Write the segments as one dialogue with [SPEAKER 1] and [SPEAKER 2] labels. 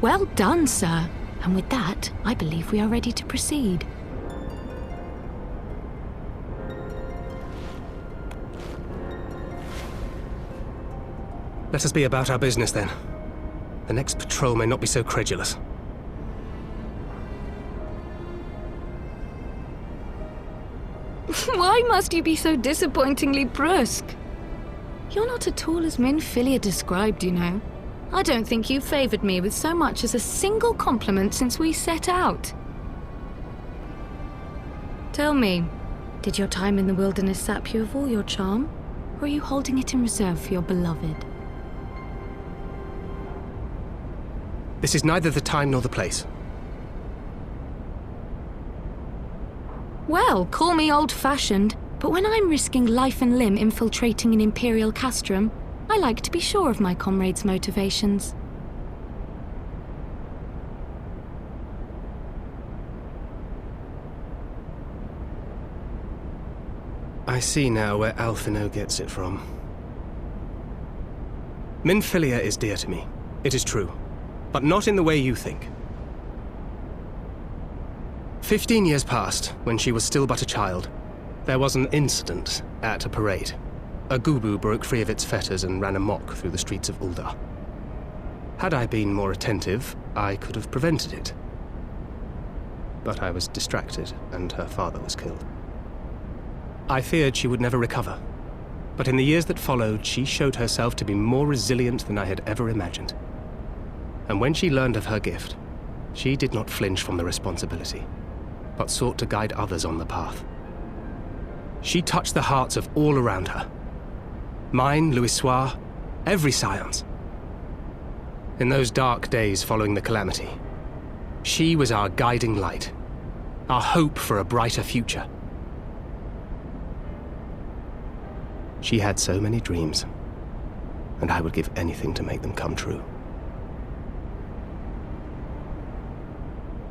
[SPEAKER 1] Well done, sir. And with that, I believe we are ready to proceed.
[SPEAKER 2] Let us be about our business, then. The next patrol may not be so credulous.
[SPEAKER 1] Why must you be so disappointingly brusque? You're not at all as Minfilia described, you know. I don't think you've favored me with so much as a single compliment since we set out. Tell me, did your time in the wilderness sap you of all your charm? Or are you holding it in reserve for your beloved?
[SPEAKER 2] This is neither the time nor the place.
[SPEAKER 1] Well, call me old-fashioned, but when I'm risking life and limb infiltrating an Imperial castrum, I like to be sure of my comrades' motivations.
[SPEAKER 2] I see now where Alphino gets it from. Minfilia is dear to me, it is true, but not in the way you think. 15 years passed when she was still but a child. There was an incident at a parade. A Gubu broke free of its fetters and ran amok through the streets of Ul'dah. Had I been more attentive, I could have prevented it. But I was distracted, and her father was killed. I feared she would never recover, but in the years that followed, she showed herself to be more resilient than I had ever imagined. And when she learned of her gift, she did not flinch from the responsibility, but sought to guide others on the path. She touched the hearts of all around her. Mine, Louisoix, every scion's. In those dark days following the calamity, she was our guiding light, our hope for a brighter future. She had so many dreams, and I would give anything to make them come true.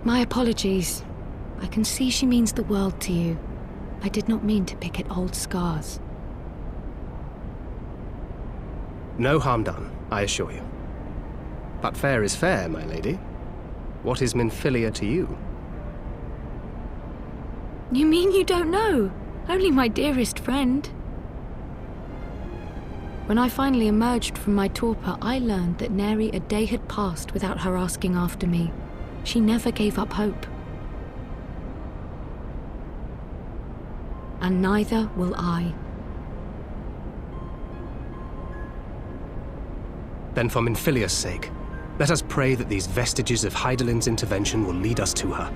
[SPEAKER 1] My apologies. I can see she means the world to you. I did not mean to pick at old scars.
[SPEAKER 2] No harm done, I assure you. But fair is fair, my lady. What is Minfilia to you?
[SPEAKER 1] You mean you don't know? Only my dearest friend. When I finally emerged from my torpor, I learned that nary a day had passed without her asking after me. She never gave up hope, and neither will I.
[SPEAKER 2] Then for Minfilia's sake, let us pray that these vestiges of Hydaelyn's intervention will lead us to her.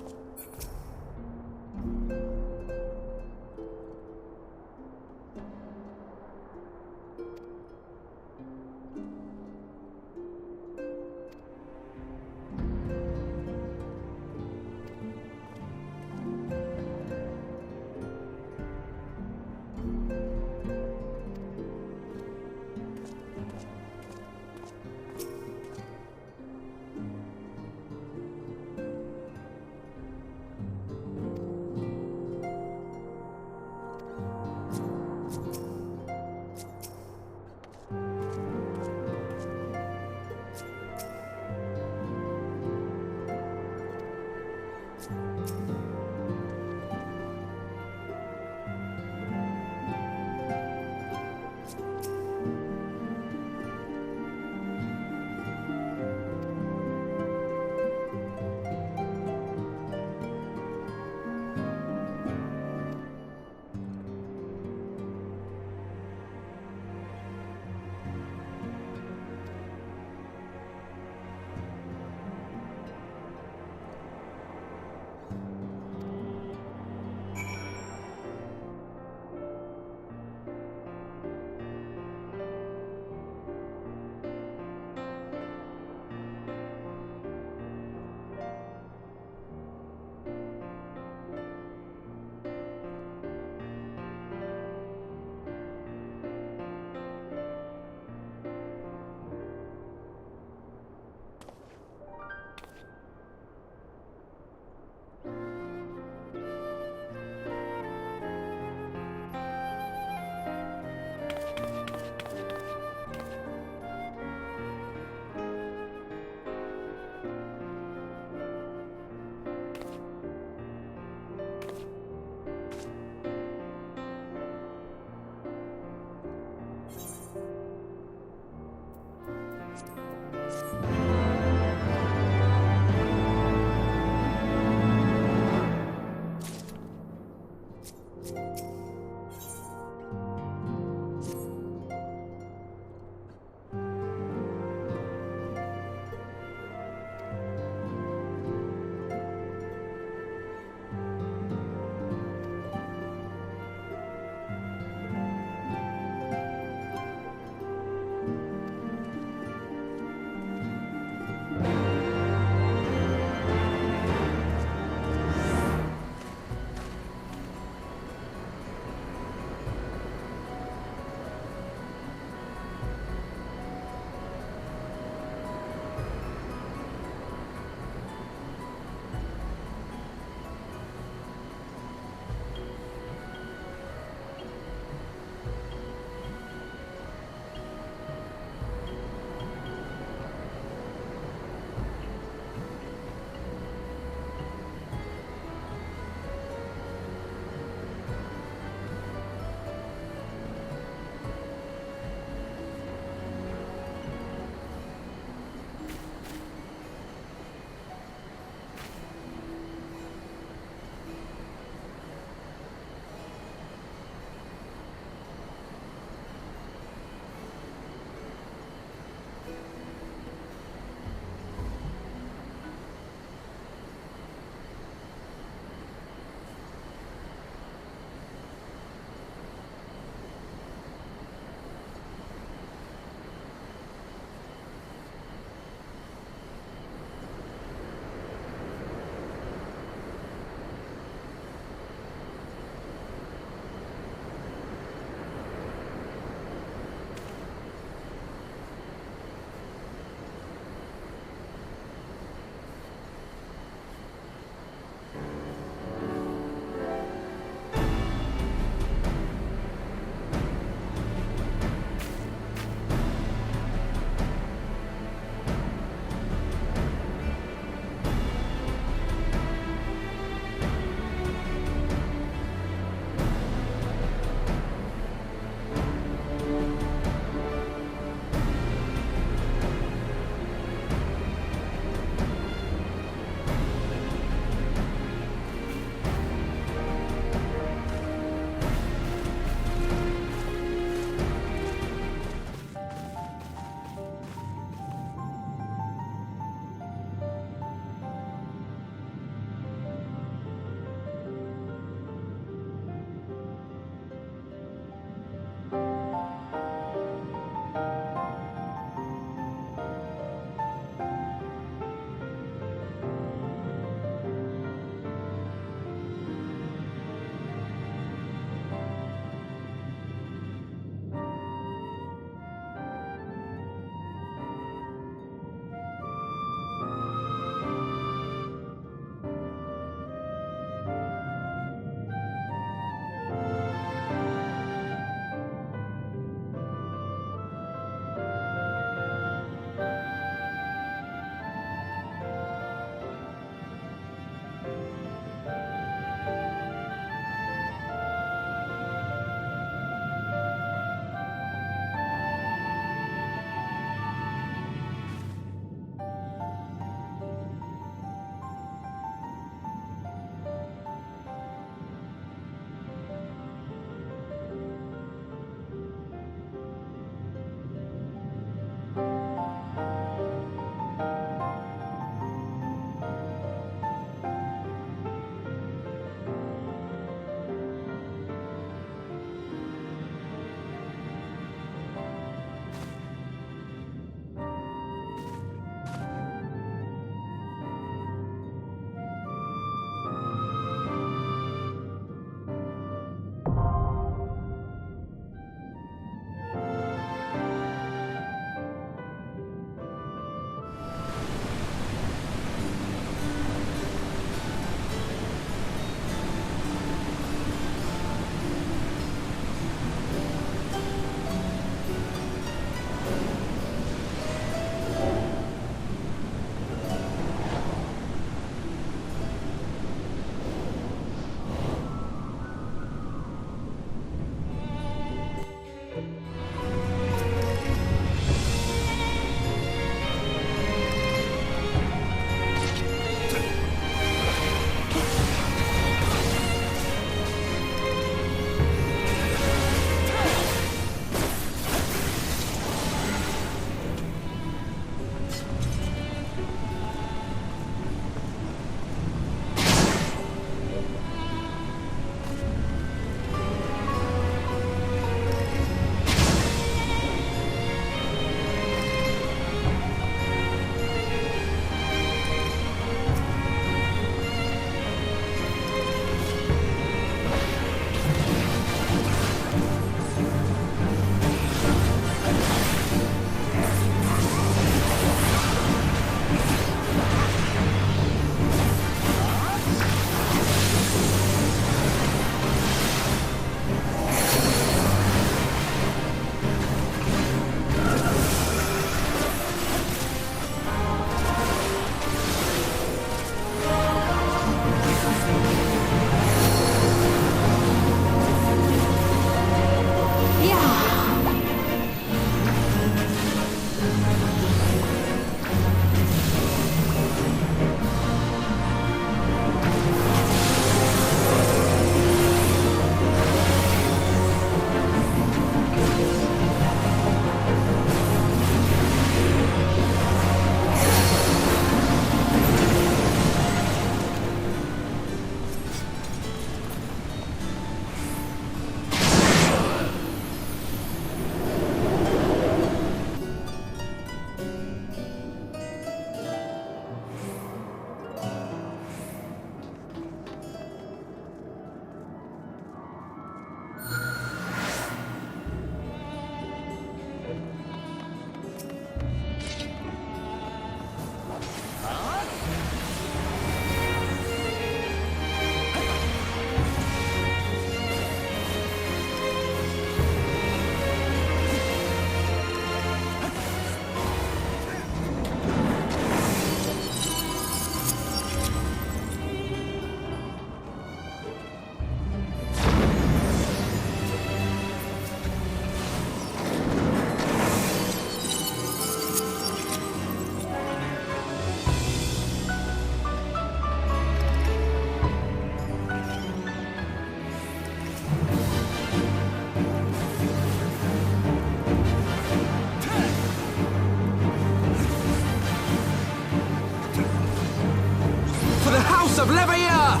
[SPEAKER 3] Over here!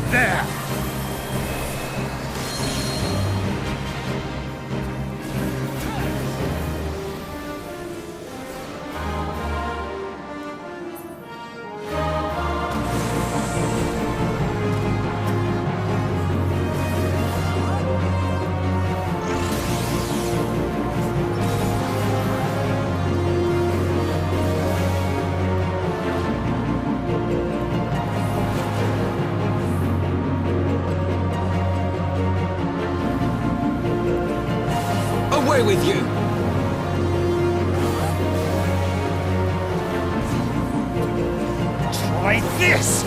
[SPEAKER 4] There!
[SPEAKER 3] Away with you!
[SPEAKER 4] Try this!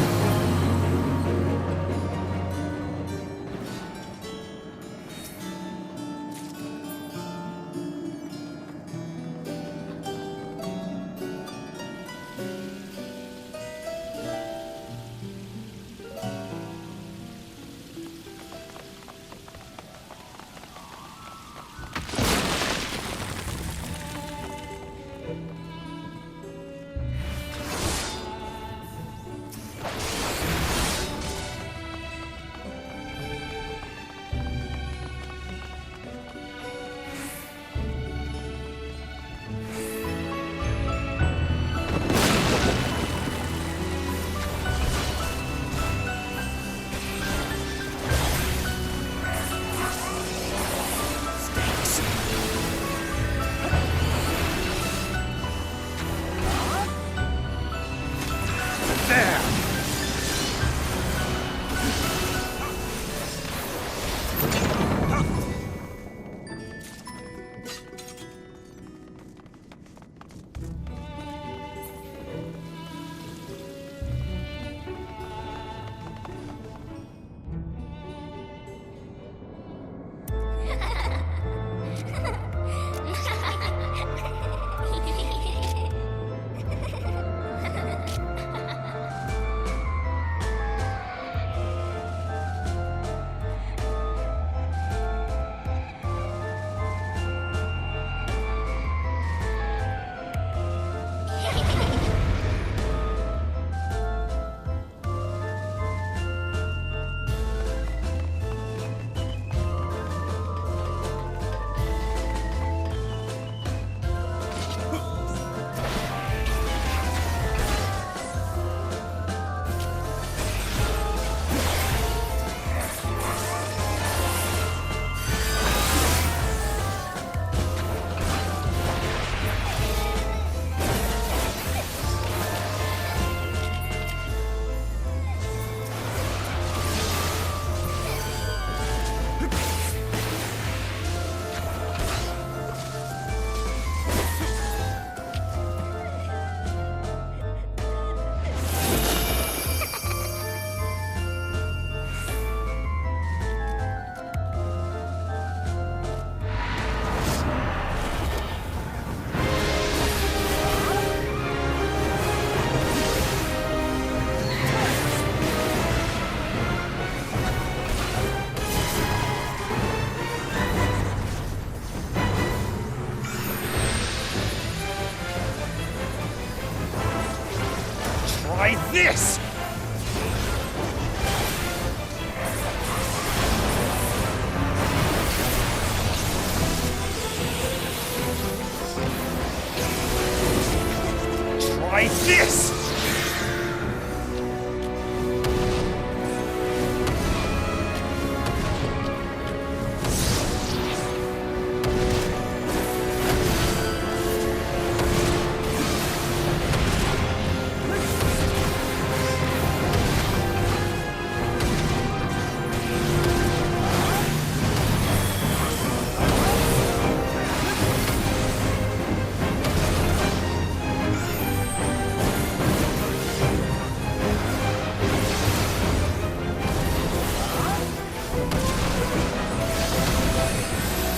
[SPEAKER 4] Try this! Try this!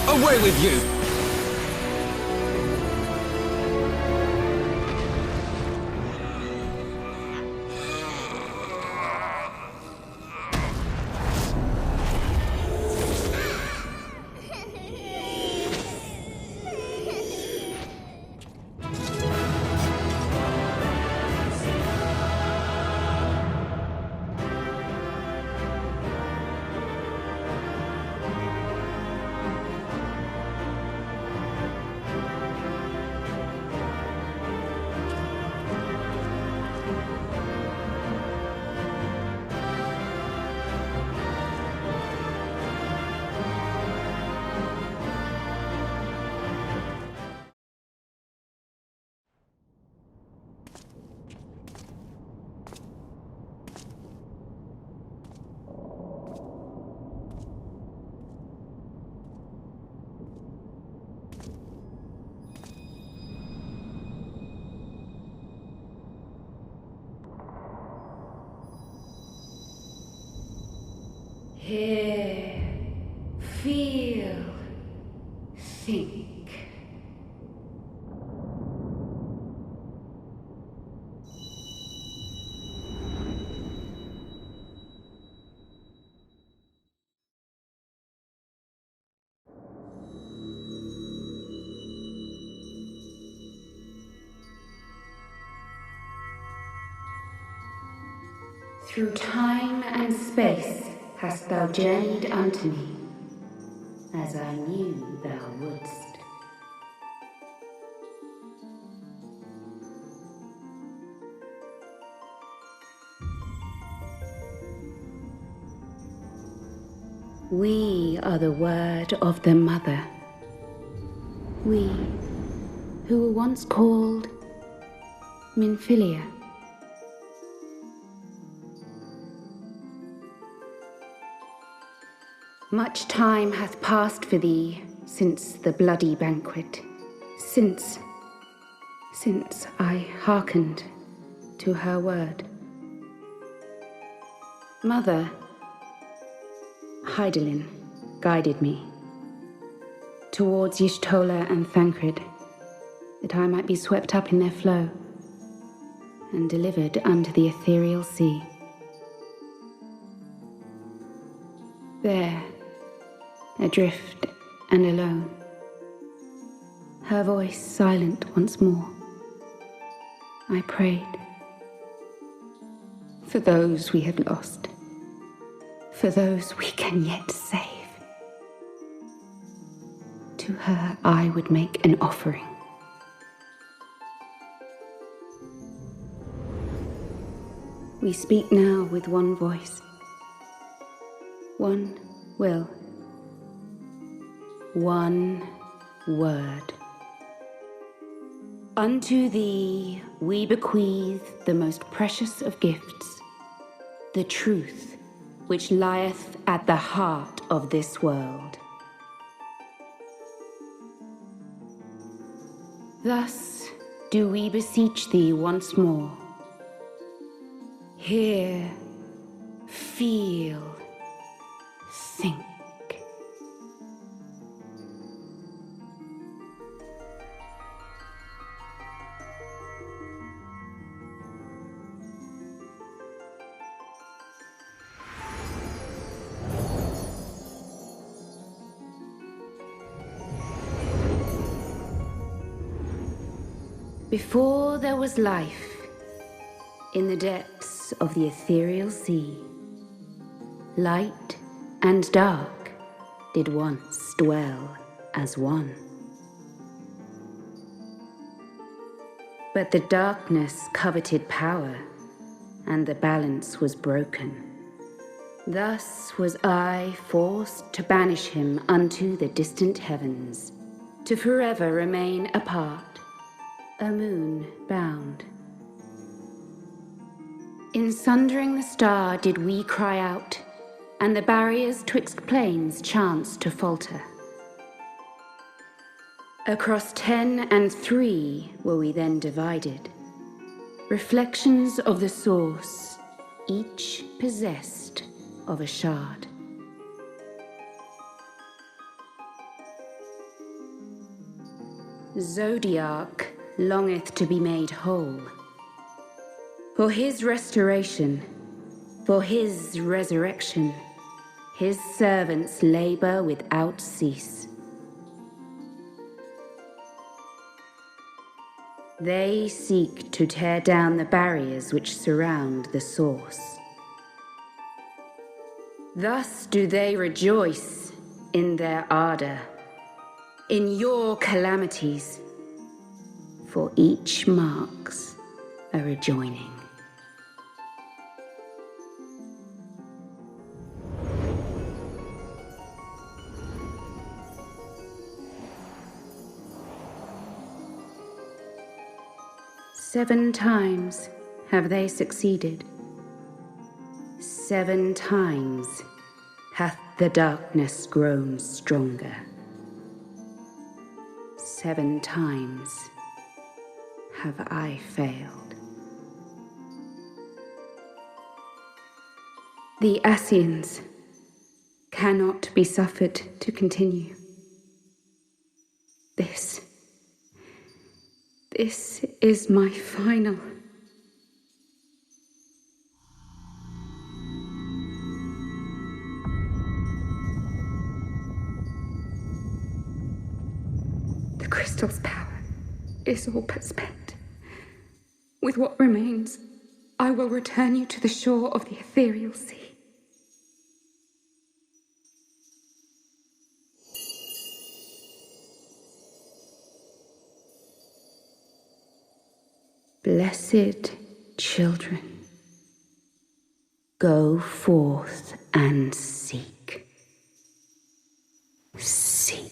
[SPEAKER 3] Away with you!
[SPEAKER 1] Hear, feel, think. Through time and space hast thou journeyed unto me, as I knew thou wouldst. We are the word of the Mother. We, who were once called Minfilia. Much time hath passed for thee since the bloody banquet, since I hearkened to her word. Mother, Hydaelyn, guided me towards Y'shtola and Thancred, that I might be swept up in their flow and delivered unto the ethereal sea. There, adrift and alone, her voice silent once more, I prayed for those we had lost, for those we can yet save. To her I would make an offering. We speak now with one voice, one will, one word. Unto thee we bequeath the most precious of gifts, the truth which lieth at the heart of this world. Thus do we beseech thee once more. Hear, feel, think. Before there was life, in the depths of the ethereal sea, light and dark did once dwell as one. But the darkness coveted power, and the balance was broken. Thus was I forced to banish him unto the distant heavens, to forever remain apart, a moon bound. In sundering the star did we cry out, and the barriers twixt planes chanced to falter. Across 10 and 3 were we then divided, reflections of the source, each possessed of a shard. Zodiac longeth to be made whole. For his restoration, for his resurrection, his servants labor without cease. They seek to tear down the barriers which surround the source. Thus do they rejoice in their ardor, in your calamities, for each marks a rejoining. Seven times have they succeeded. 7 times hath the darkness grown stronger. 7 times have I failed. The Ascians,
[SPEAKER 5] cannot be suffered to continue. This is my final. The crystal's power is all but spent. With what remains, I will return you to the shore of the ethereal sea. Blessed children, go forth and seek. Seek.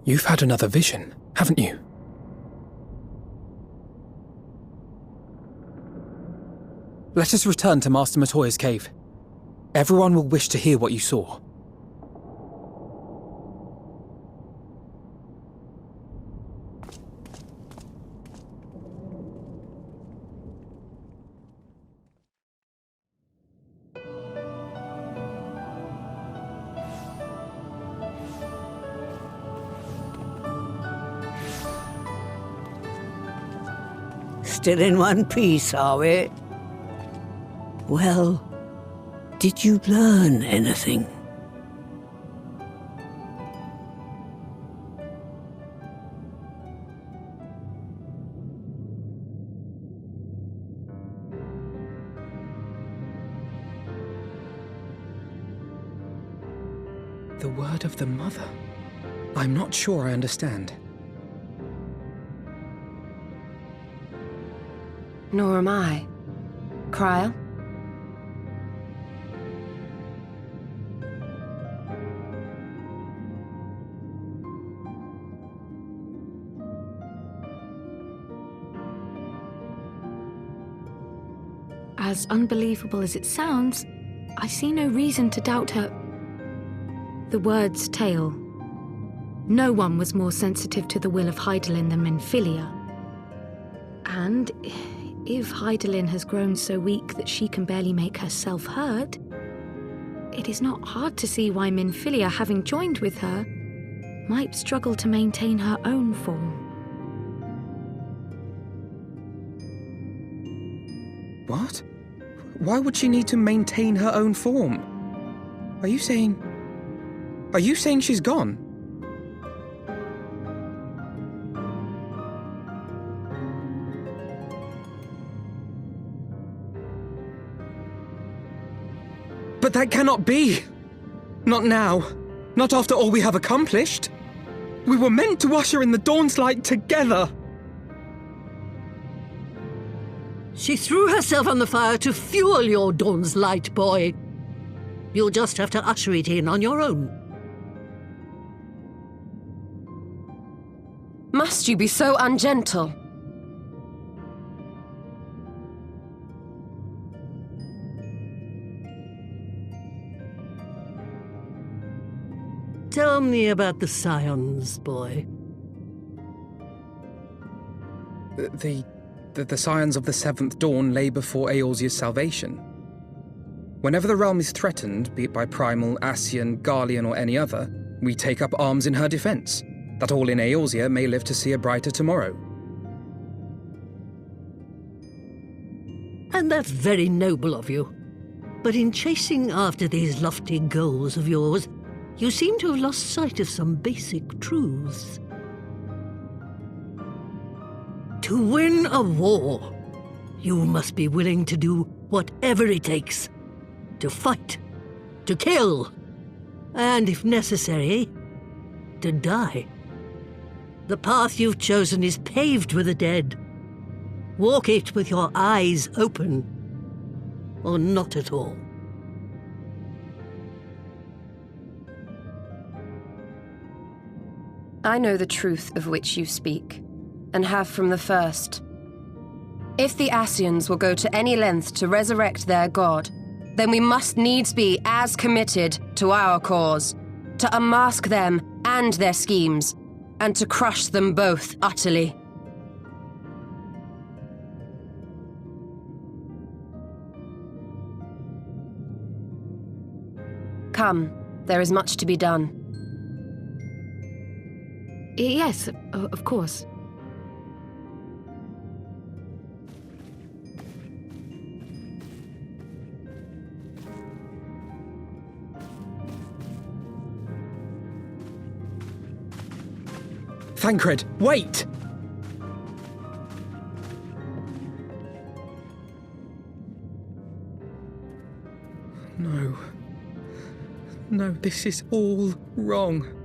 [SPEAKER 6] You've had another vision, haven't you? Let us return to Master Matoya's cave. Everyone will wish to hear what you saw.
[SPEAKER 7] Still in one piece, are we? Well, did you learn anything?
[SPEAKER 6] The word of the mother? I'm not sure I understand.
[SPEAKER 8] Nor am I. Cryle?
[SPEAKER 1] As unbelievable as it sounds, I see no reason to doubt her. The word's tale. No one was more sensitive to the will of Hydaelyn than Minfilia. And if Hydaelyn has grown so weak that she can barely make herself heard, it is not hard to see why Minfilia, having joined with her, might struggle to maintain her own form.
[SPEAKER 6] What? Why would she need to maintain her own form? Are you saying she's gone? But that cannot be! Not now. Not after all we have accomplished. We were meant to usher in the dawn's light together!
[SPEAKER 7] She threw herself on the fire to fuel your dawn's light, boy. You'll just have to usher it in on your own.
[SPEAKER 8] Must you be so ungentle?
[SPEAKER 7] Tell me about the Scions, boy.
[SPEAKER 6] The Scions of the Seventh Dawn lay before Eorzea's salvation. Whenever the realm is threatened, be it by Primal, Ascian, Garlean, or any other, we take up arms in her defense, that all in Eorzea may live to see a brighter tomorrow.
[SPEAKER 7] And that's very noble of you. But in chasing after these lofty goals of yours, you seem to have lost sight of some basic truths. To win a war, you must be willing to do whatever it takes. To fight, to kill, and if necessary, to die. The path you've chosen is paved with the dead. Walk it with your eyes open, or not at all.
[SPEAKER 8] I know the truth of which you speak, and have from the first. If the Ascians will go to any length to resurrect their god, then we must needs be as committed to our cause, to unmask them and their schemes, and to crush them both utterly. Come, there is much to be done.
[SPEAKER 1] Yes, of course.
[SPEAKER 6] Thancred, wait! No. No, this is all wrong.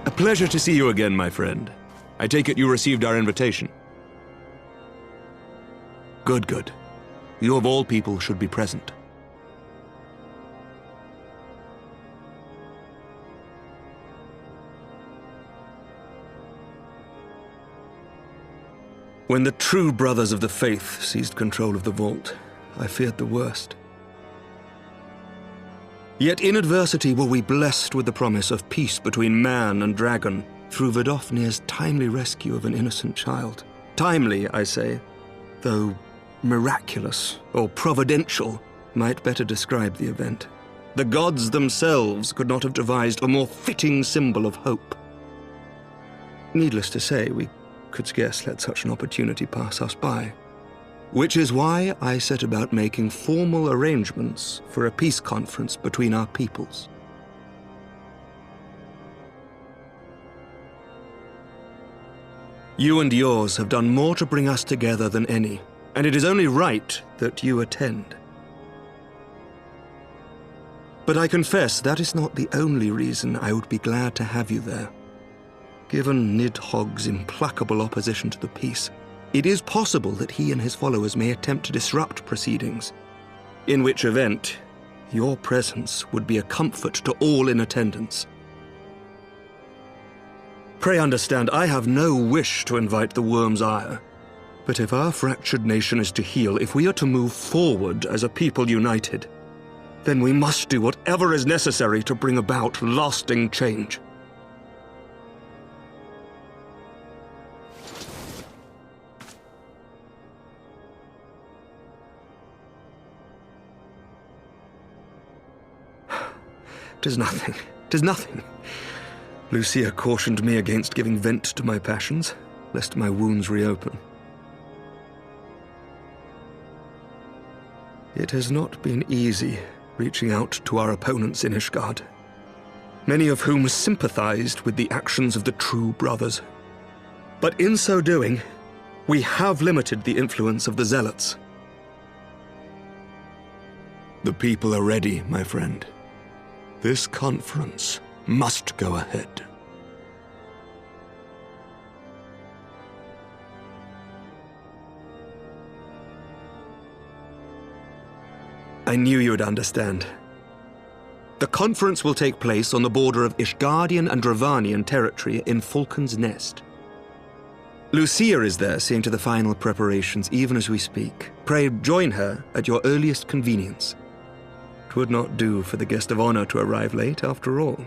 [SPEAKER 9] A pleasure to see you again, my friend. I take it you received our invitation. Good, good. You of all people should be present. When the true brothers of the faith seized control of the vault, I feared the worst. Yet in adversity were we blessed with the promise of peace between man and dragon through Vidofnir's timely rescue of an innocent child. Timely, I say, though miraculous or providential might better describe the event. The gods themselves could not have devised a more fitting symbol of hope. Needless to say, we could scarce let such an opportunity pass us by. Which is why I set about making formal arrangements for a peace conference between our peoples. You and yours have done more to bring us together than any, and it is only right that you attend. But I confess that is not the only reason I would be glad to have you there. Given Nidhogg's implacable opposition to the peace, it is possible that he and his followers may attempt to disrupt proceedings, in which event your presence would be a comfort to all in attendance. Pray understand, I have no wish to invite the worm's ire, but if our fractured nation is to heal, if we are to move forward as a people united, then we must do whatever is necessary to bring about lasting change. "'Tis nothing. Lucia cautioned me against giving vent to my passions, lest my wounds reopen. It has not been easy reaching out to our opponents in Ishgard, many of whom sympathized with the actions of the true brothers. But in so doing, we have limited the influence of the Zealots. The people are ready, my friend. This conference must go ahead. I knew you would understand. The conference will take place on the border of Ishgardian and Dravanian territory in Falcon's Nest. Lucia is there seeing to the final preparations even as we speak. Pray join her at your earliest convenience. It would not do for the guest of honor to arrive late after all.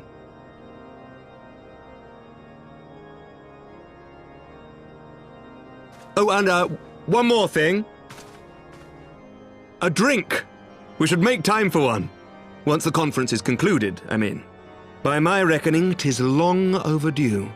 [SPEAKER 9] Oh, and one more thing. A drink. We should make time for one. Once the conference is concluded, I mean. By my reckoning, 'tis long overdue.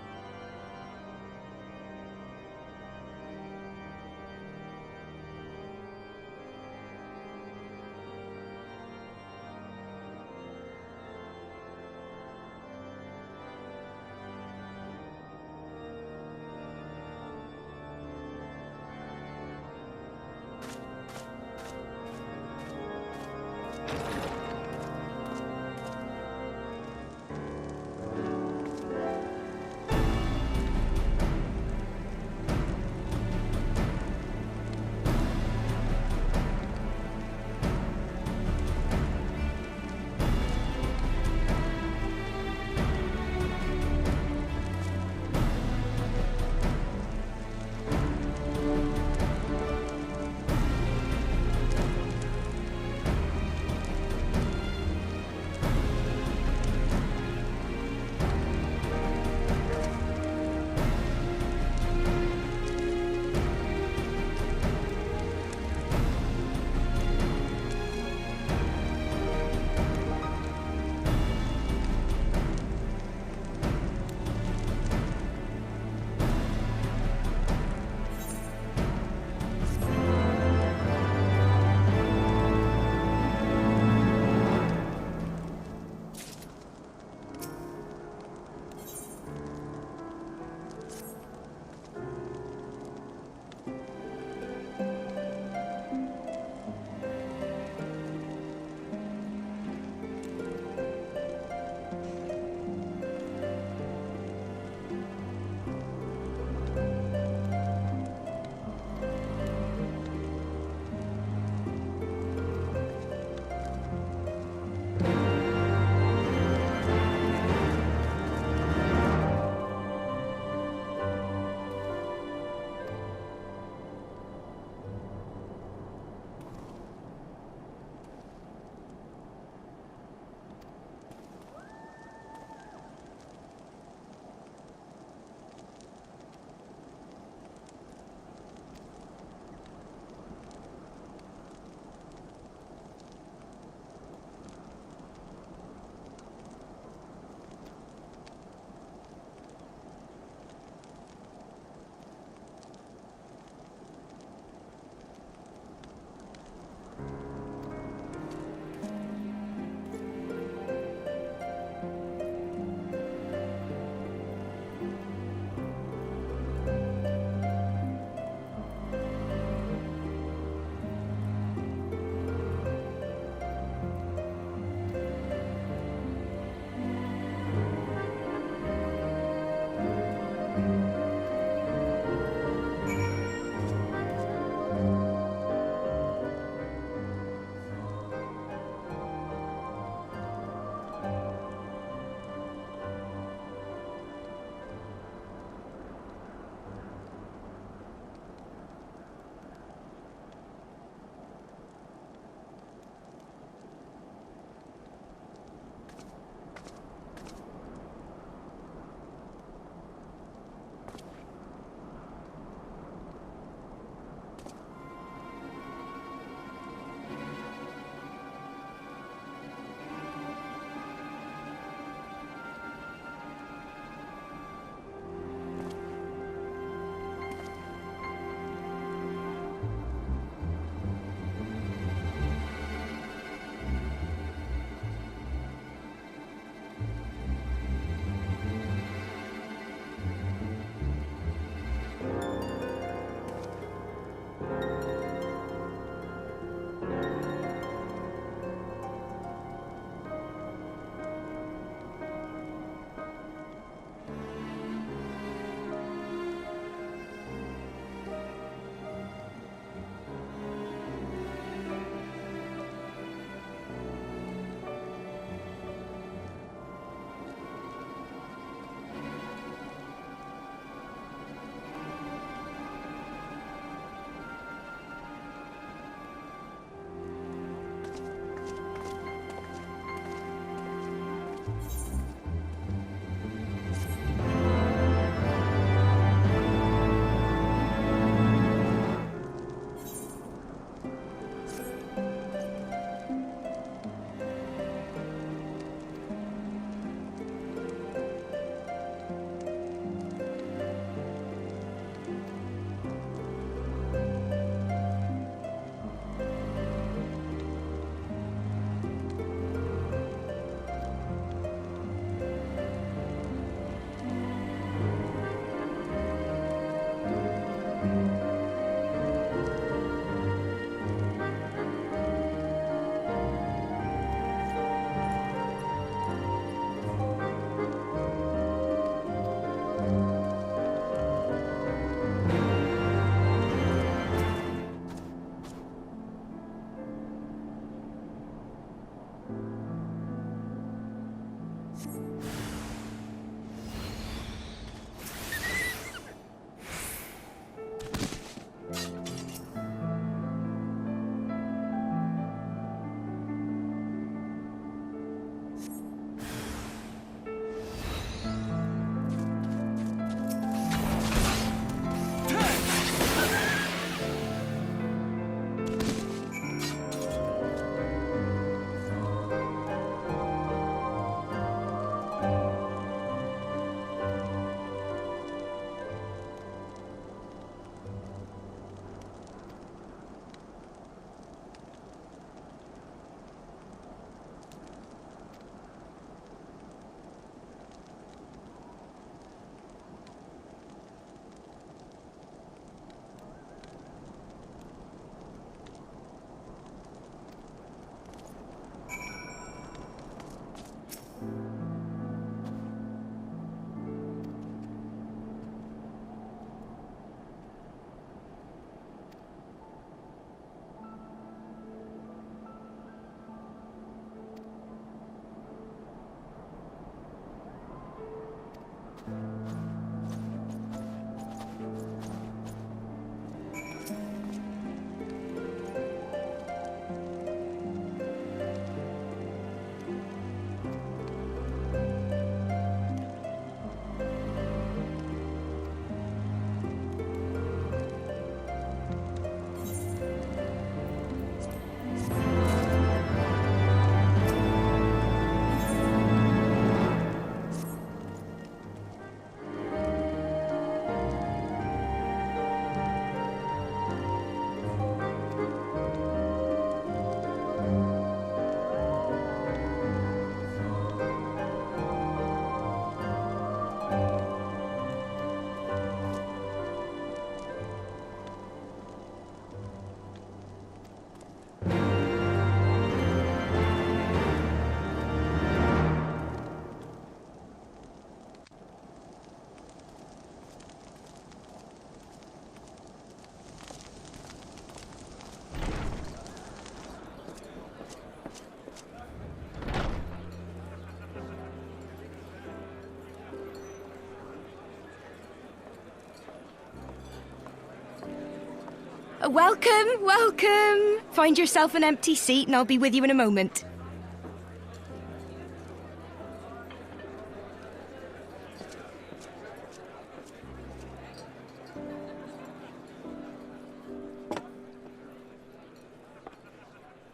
[SPEAKER 10] Welcome, welcome. Find yourself an empty seat and I'll be with you in a moment.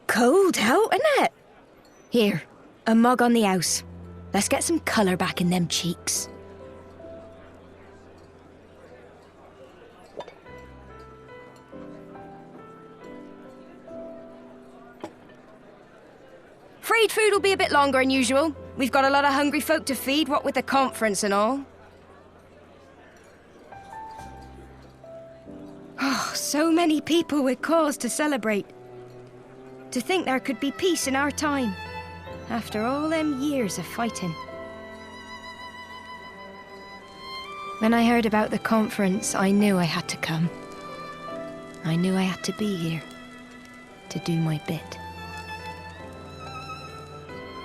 [SPEAKER 10] Cold out, isn't it? Here, a mug on the house. Let's get some colour back in them cheeks. Freed food will be a bit longer than usual. We've got a lot of hungry folk to feed, what with the conference and all. Oh, so many people with cause to celebrate. To think there could be peace in our time, after all them years of fighting. When I heard about the conference, I knew I had to come. I knew I had to be here, to do my bit.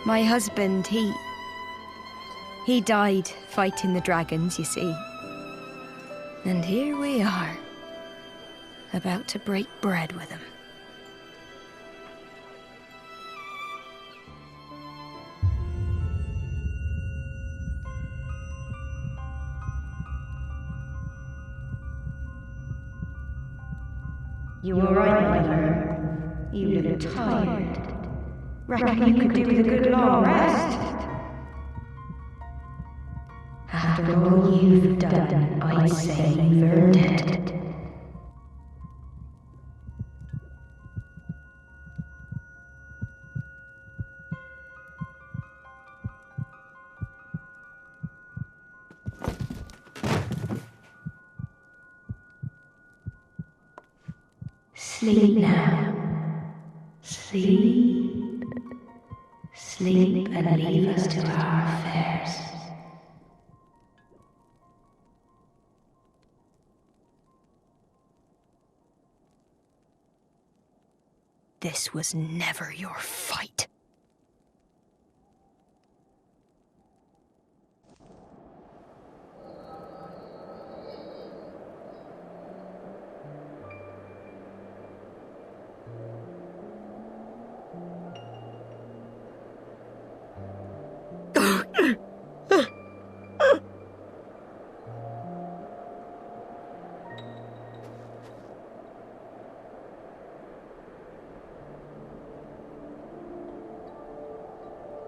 [SPEAKER 10] My husband, he died fighting the dragons, you see. And here we are, about to break bread with him.
[SPEAKER 11] You were right, mother. You look tired. Reckon you could do with a good long rest? After all you've done, I'd say you've earned it. Sleep now. Sleep. Sleep and leave us to our affairs.
[SPEAKER 10] This was never your fight.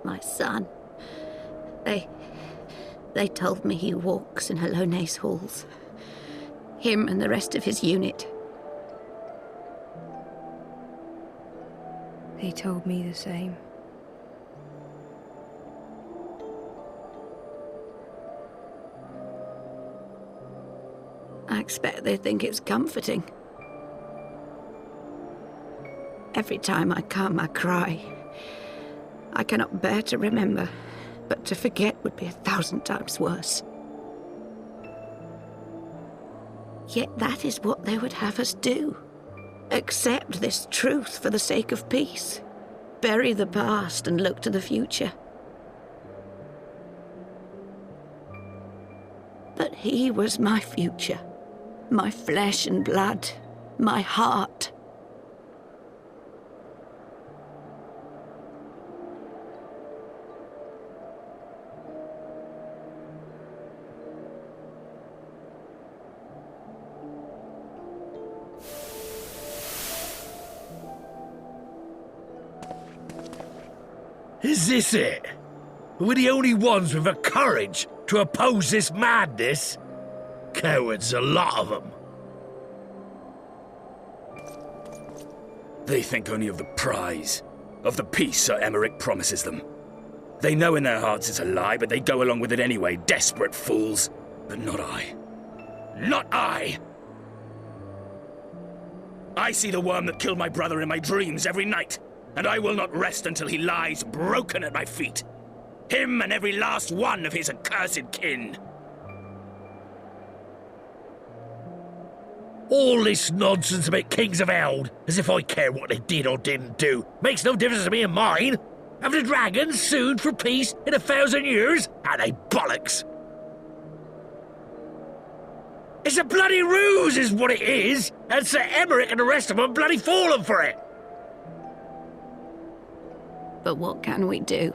[SPEAKER 12] My son. They told me he walks in Alone's halls. Him and the rest of his unit.
[SPEAKER 10] They told me the same.
[SPEAKER 12] I expect they think it's comforting. Every time I come, I cry. I cannot bear to remember, but to forget would be 1,000 times worse. Yet that is what they would have us do. Accept this truth for the sake of peace. Bury the past and look to the future. But he was my future. My flesh and blood. My heart.
[SPEAKER 13] Is this it? We're the only ones with the courage to oppose this madness? Cowards, a lot of them.
[SPEAKER 14] They think only of the prize, of the peace Sir Emmerich promises them. They know in their hearts it's a lie, but they go along with it anyway, desperate fools. But not I. Not I! I see the worm that killed my brother in my dreams every night, and I will not rest until he lies broken at my feet. Him and every last one of his accursed kin.
[SPEAKER 13] All this nonsense about Kings of Eld, as if I care what they did or didn't do, makes no difference to me and mine. Have the dragons sued for peace in 1,000 years? Are they bollocks? It's a bloody ruse is what it is, and Sir Emmerich and the rest of them are bloody fallen for it.
[SPEAKER 12] But what can we do?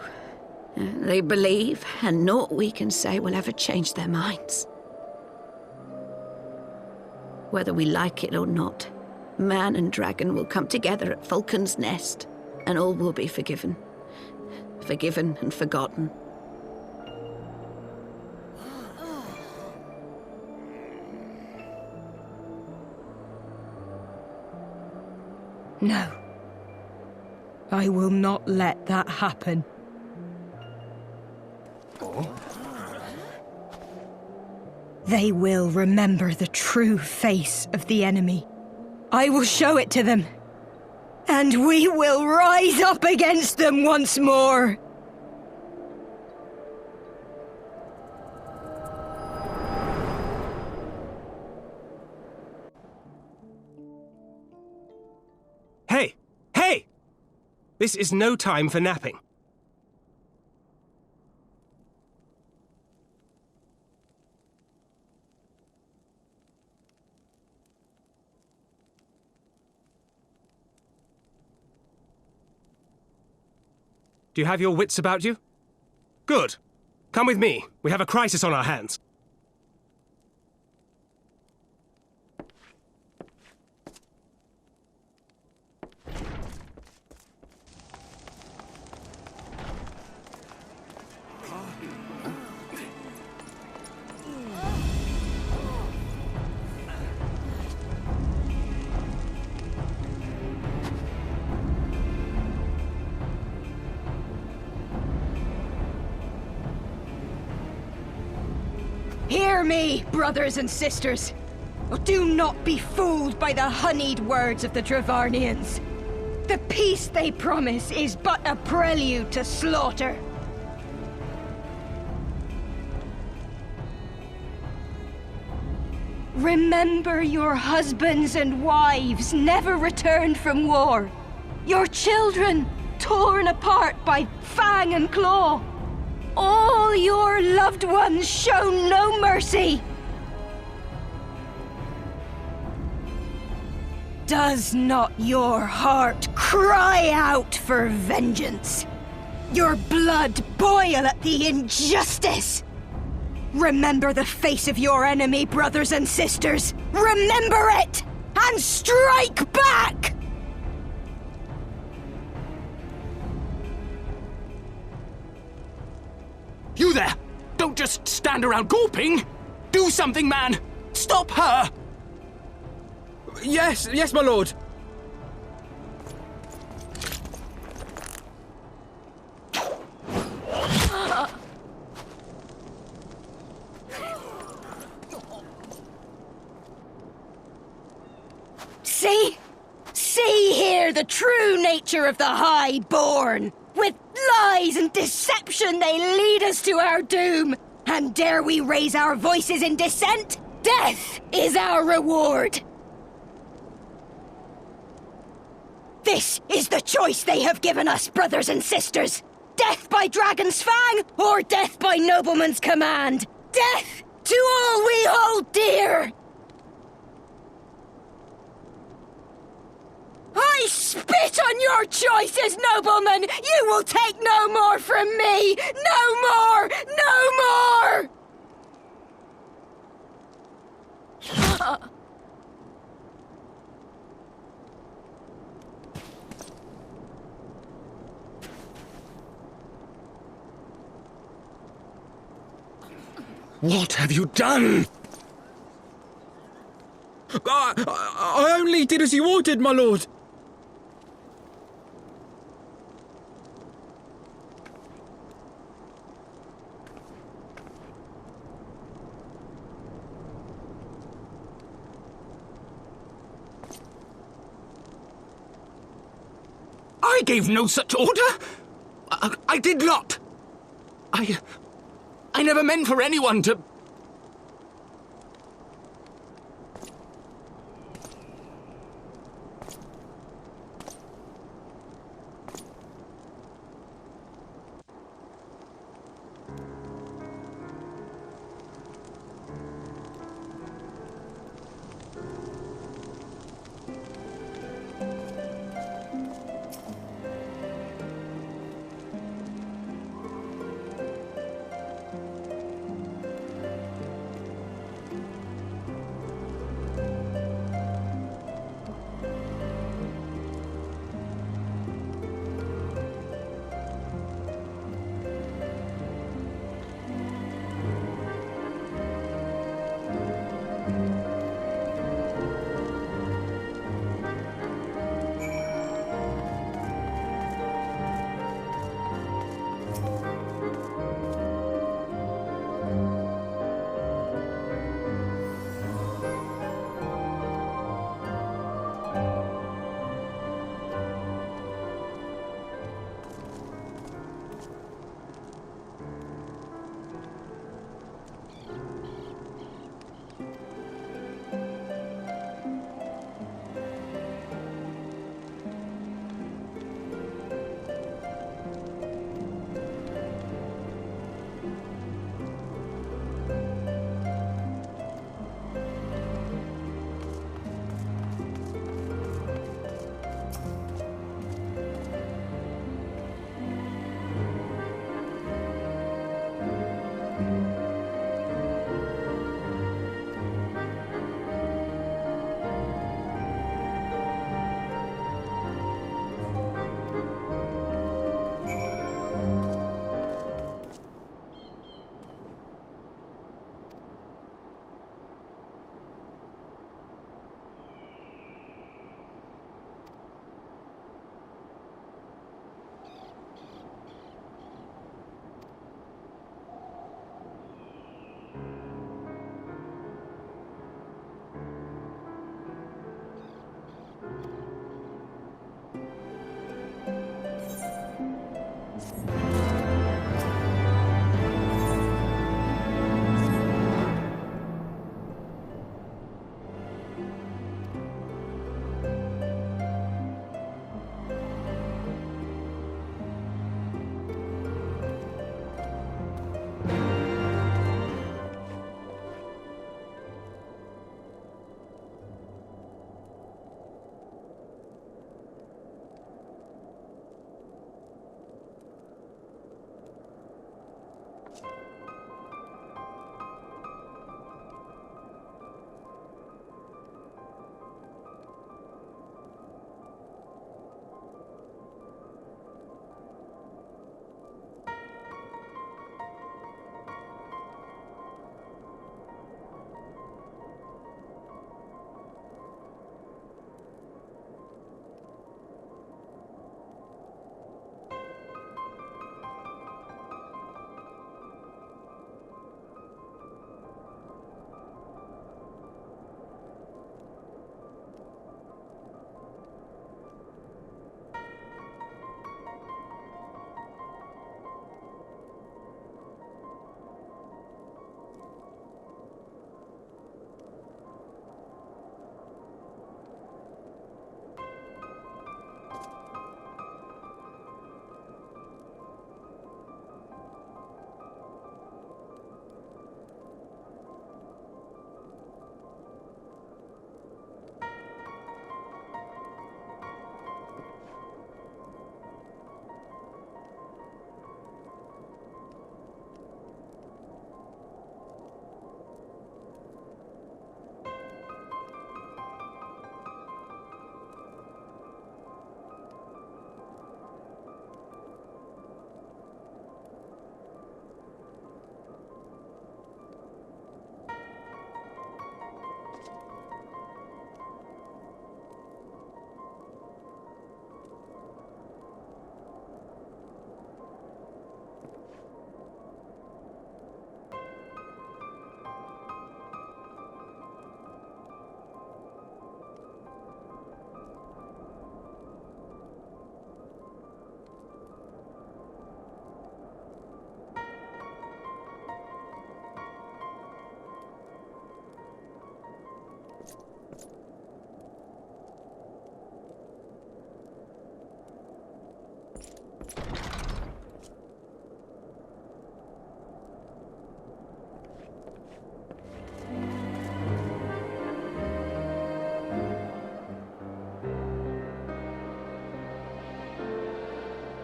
[SPEAKER 12] They believe, and naught we can say will ever change their minds. Whether we like it or not, man and dragon will come together at Vulcan's Nest, and all will be forgiven. Forgiven and forgotten.
[SPEAKER 10] No. I will not let that happen. They will remember the true face of the enemy. I will show it to them. And we will rise up against them once more.
[SPEAKER 2] Hey! Hey! This is no time for napping. Do you have your wits about you? Good. Come with me. We have a crisis on our hands.
[SPEAKER 10] Hear me, brothers and sisters. Do not be fooled by the honeyed words of the Dravanians. The peace they promise is but a prelude to slaughter. Remember your husbands and wives never returned from war. Your children torn apart by fang and claw. All your loved ones shown no mercy. Does not your heart cry out for vengeance? Your blood boil at the injustice? Remember the face of your enemy, brothers and sisters. Remember it, and strike back!
[SPEAKER 3] You there! Don't just stand around gawping! Do something, man! Stop her!
[SPEAKER 6] Yes, my lord.
[SPEAKER 10] See here the true nature of the Highborn. With lies and deception they lead us to our doom. And dare we raise our voices in dissent? Death is our reward. This is the choice they have given us, brothers and sisters. Death by dragon's fang, or death by nobleman's command. Death to all we hold dear. I spit on your choices, noblemen! You will take no more from me! No more! No more!
[SPEAKER 3] What have you done?
[SPEAKER 6] I only did as you ordered, my lord.
[SPEAKER 3] I gave no such order. I did not. I never meant for anyone to...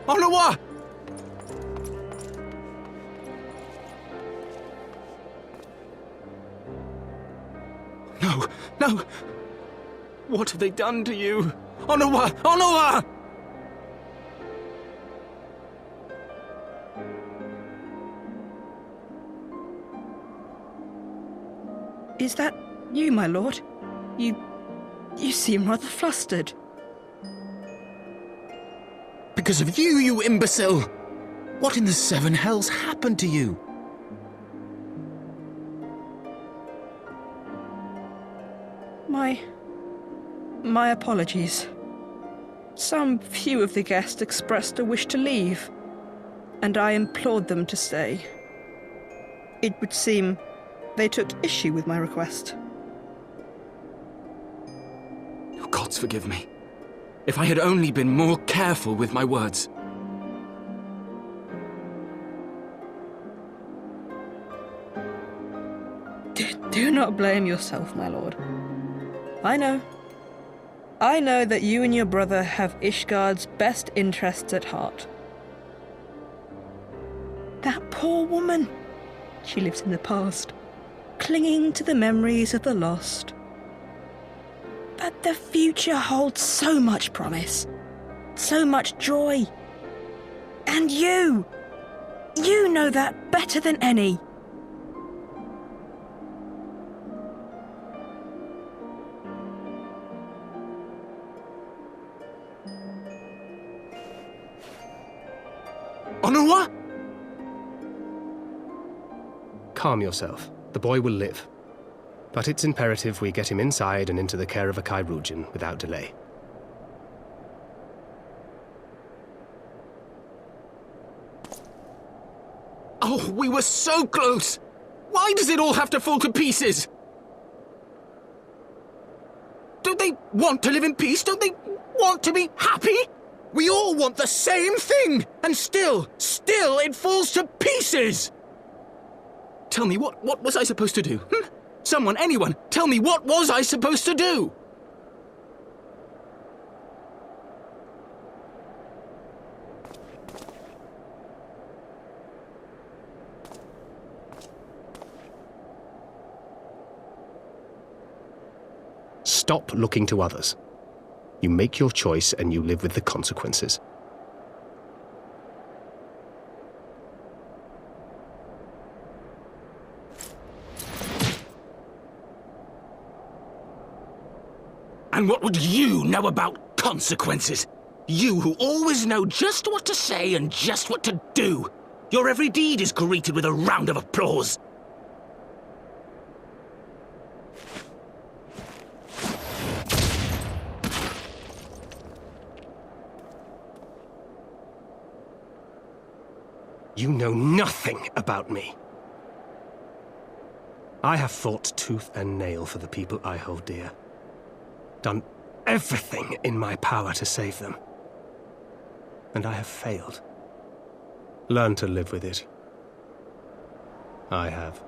[SPEAKER 3] Onawa! No, no! What have they done to you? Onawa! Onawa!
[SPEAKER 15] Is that you, my lord? You seem rather flustered.
[SPEAKER 3] Because of you, you imbecile! What in the seven hells happened to you?
[SPEAKER 15] My apologies. Some few of the guests expressed a wish to leave, and I implored them to stay. It would seem they took issue with my request.
[SPEAKER 3] Oh, gods forgive me. If I had only been more careful with my words.
[SPEAKER 15] Do not blame yourself, my lord. I know that you and your brother have Ishgard's best interests at heart. That poor woman. She lives in the past, clinging to the memories of the lost. But the future holds so much promise, so much joy. And you know that better than any.
[SPEAKER 3] Onawa?
[SPEAKER 2] Calm yourself. The boy will live. But it's imperative we get him inside and into the care of a Chirurgeon without delay.
[SPEAKER 3] Oh, we were so close! Why does it all have to fall to pieces? Don't they want to live in peace? Don't they want to be happy? We all want the same thing! And still it falls to pieces! Tell me, what was I supposed to do? Someone, anyone, tell me, what was I supposed to do?
[SPEAKER 2] Stop looking to others. You make your choice and you live with the consequences.
[SPEAKER 3] And what would you know about consequences? You who always know just what to say and just what to do. Your every deed is greeted with a round of applause.
[SPEAKER 2] You know nothing about me. I have fought tooth and nail for the people I hold dear. Done everything in my power to save them. And I have failed. Learn to live with it. I have.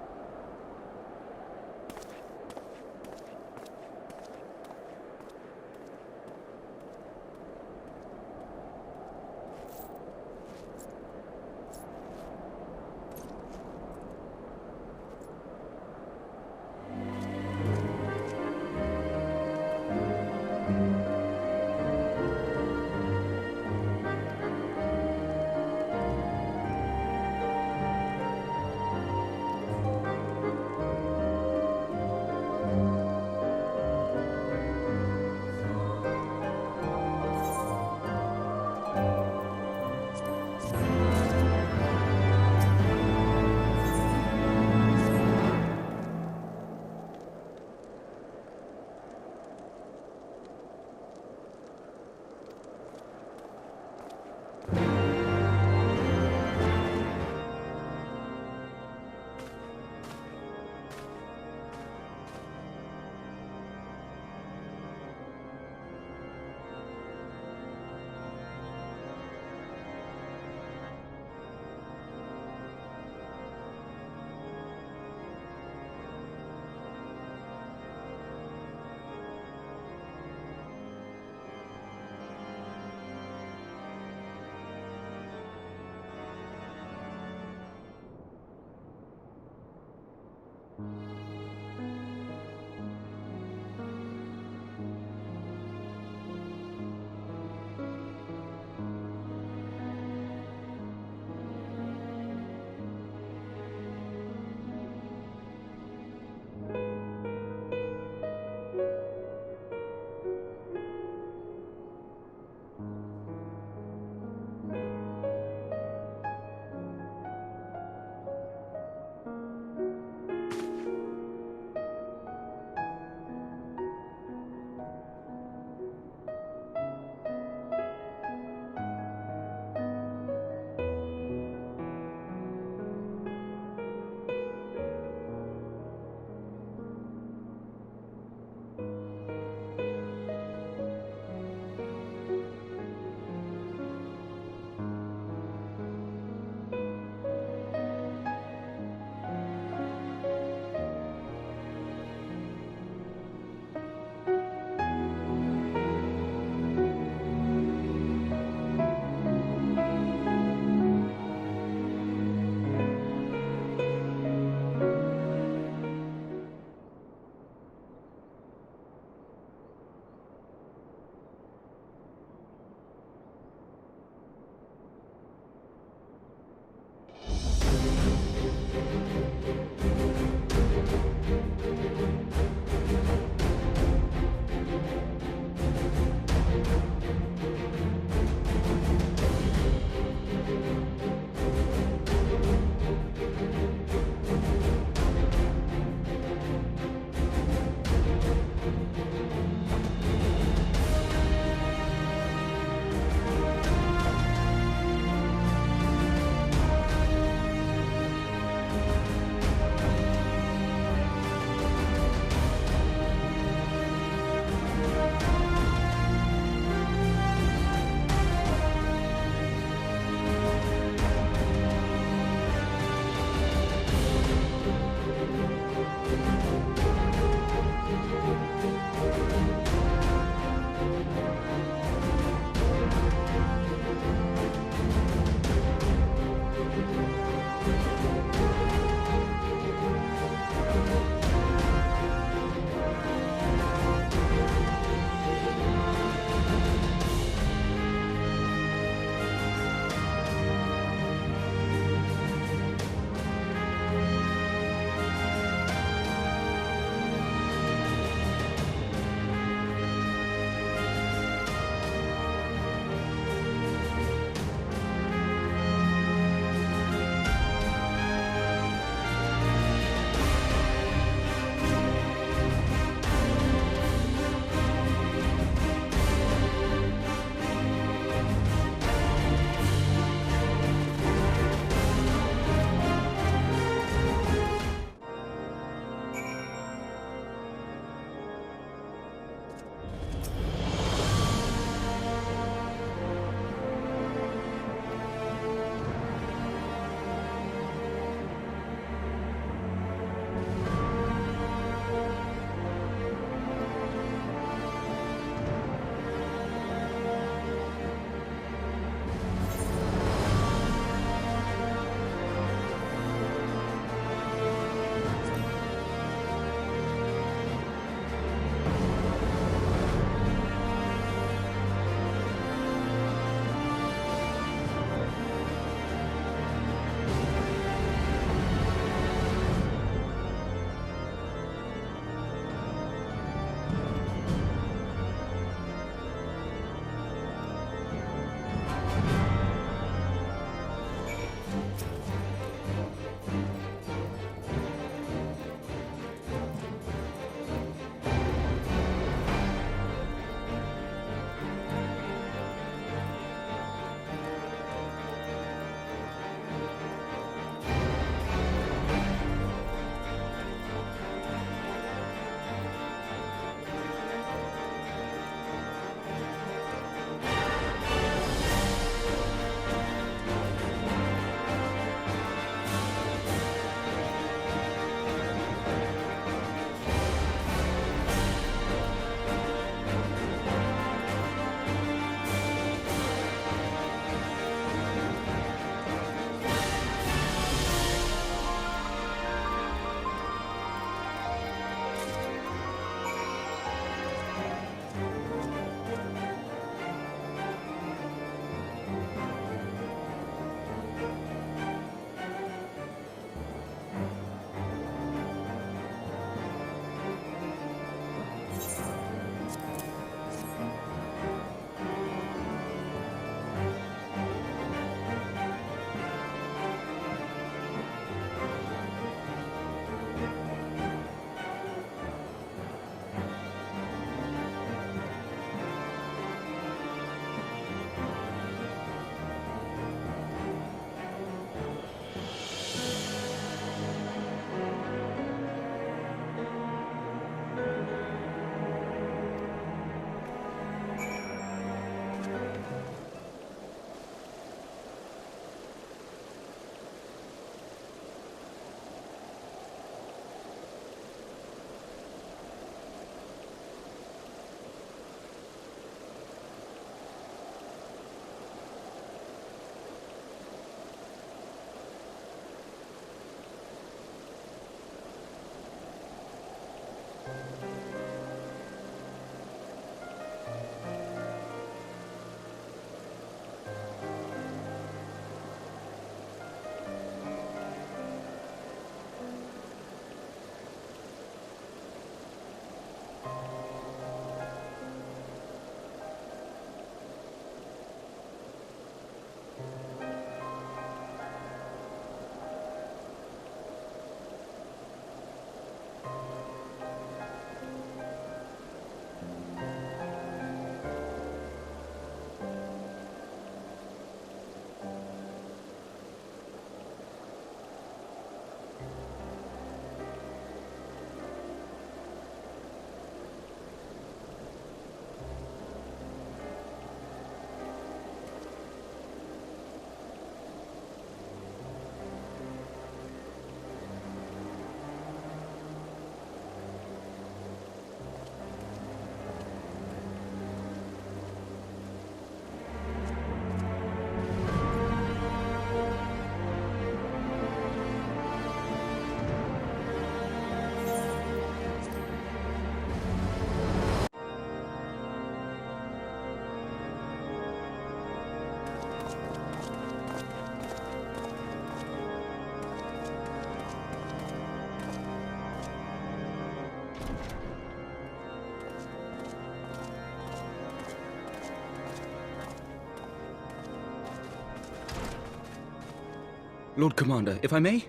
[SPEAKER 6] Lord Commander, if I may?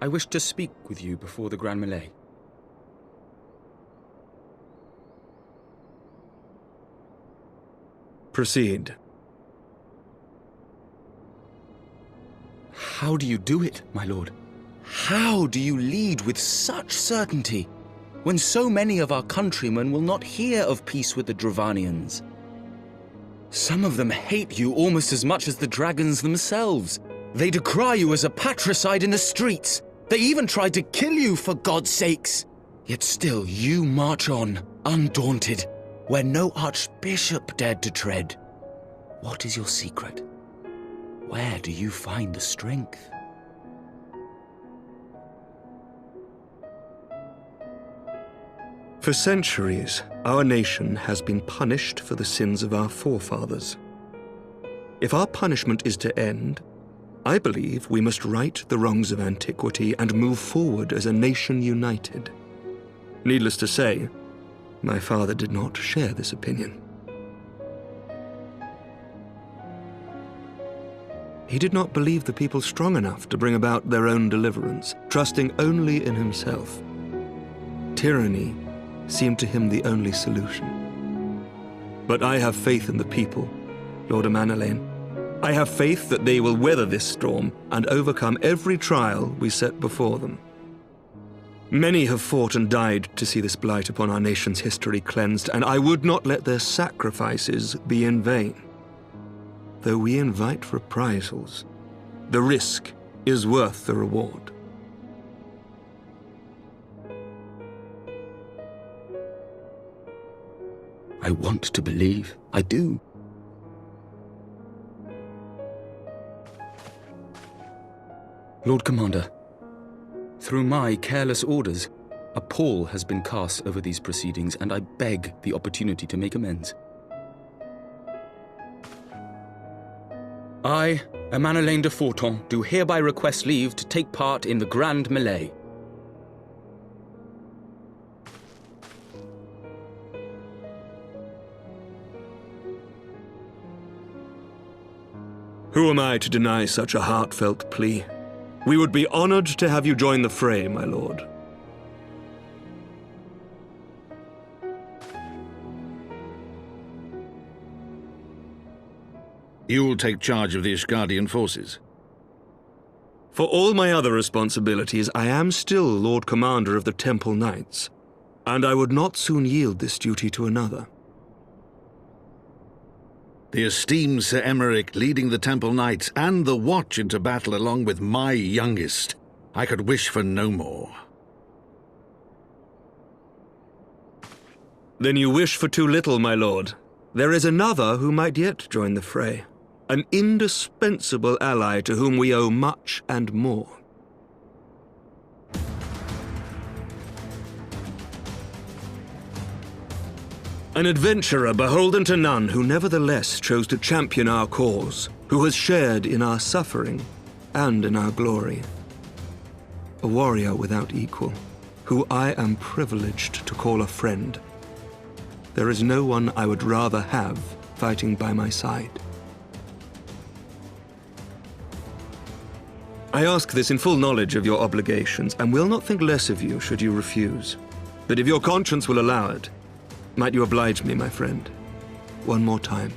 [SPEAKER 6] I wish to speak with you before the Grand Melee.
[SPEAKER 9] Proceed.
[SPEAKER 14] How do you do it, my lord? How do you lead with such certainty, when so many of our countrymen will not hear of peace with the Dravanians? Some of them hate you almost as much as the dragons themselves. They decry you as a patricide in the streets. They even tried to kill you, for God's sakes. Yet still you march on, undaunted, where no archbishop dared to tread. What is your secret? Where do you find the strength?
[SPEAKER 9] For centuries, our nation has been punished for the sins of our forefathers. If our punishment is to end, I believe we must right the wrongs of antiquity and move forward as a nation united. Needless to say, my father did not share this opinion. He did not believe the people strong enough to bring about their own deliverance, trusting only in himself. Tyranny seemed to him the only solution. But I have faith in the people, Lord Amanalain. I have faith that they will weather this storm and overcome every trial we set before them. Many have fought and died to see this blight upon our nation's history cleansed, and I would not let their sacrifices be in vain. Though we invite reprisals, the risk is worth the reward.
[SPEAKER 14] I want to believe. I do.
[SPEAKER 6] Lord Commander, through my careless orders, a pall has been cast over these proceedings, and I beg the opportunity to make amends. I, Amanalain de Forton, do hereby request leave to take part in the Grand Melee.
[SPEAKER 9] Who am I to deny such a heartfelt plea? We would be honored to have you join the fray, my lord.
[SPEAKER 16] You'll take charge of the Ishgardian forces?
[SPEAKER 9] For all my other responsibilities, I am still Lord Commander of the Temple Knights, and I would not soon yield this duty to another.
[SPEAKER 16] The esteemed Sir Emeric leading the Temple Knights and the Watch into battle along with my youngest. I could wish for no more.
[SPEAKER 9] Then you wish for too little, my lord. There is another who might yet join the fray. An indispensable ally to whom we owe much and more. An adventurer beholden to none who nevertheless chose to champion our cause, who has shared in our suffering and in our glory. A warrior without equal, who I am privileged to call a friend. There is no one I would rather have fighting by my side. I ask this in full knowledge of your obligations, and will not think less of you should you refuse. But if your conscience will allow it, might you oblige me, my friend, one more time?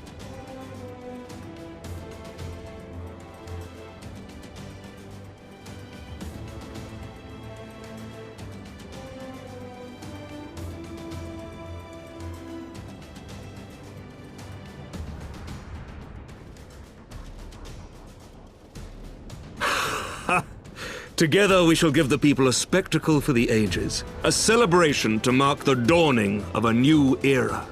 [SPEAKER 9] Together we shall give the people a spectacle for the ages, a celebration to mark the dawning of a new era.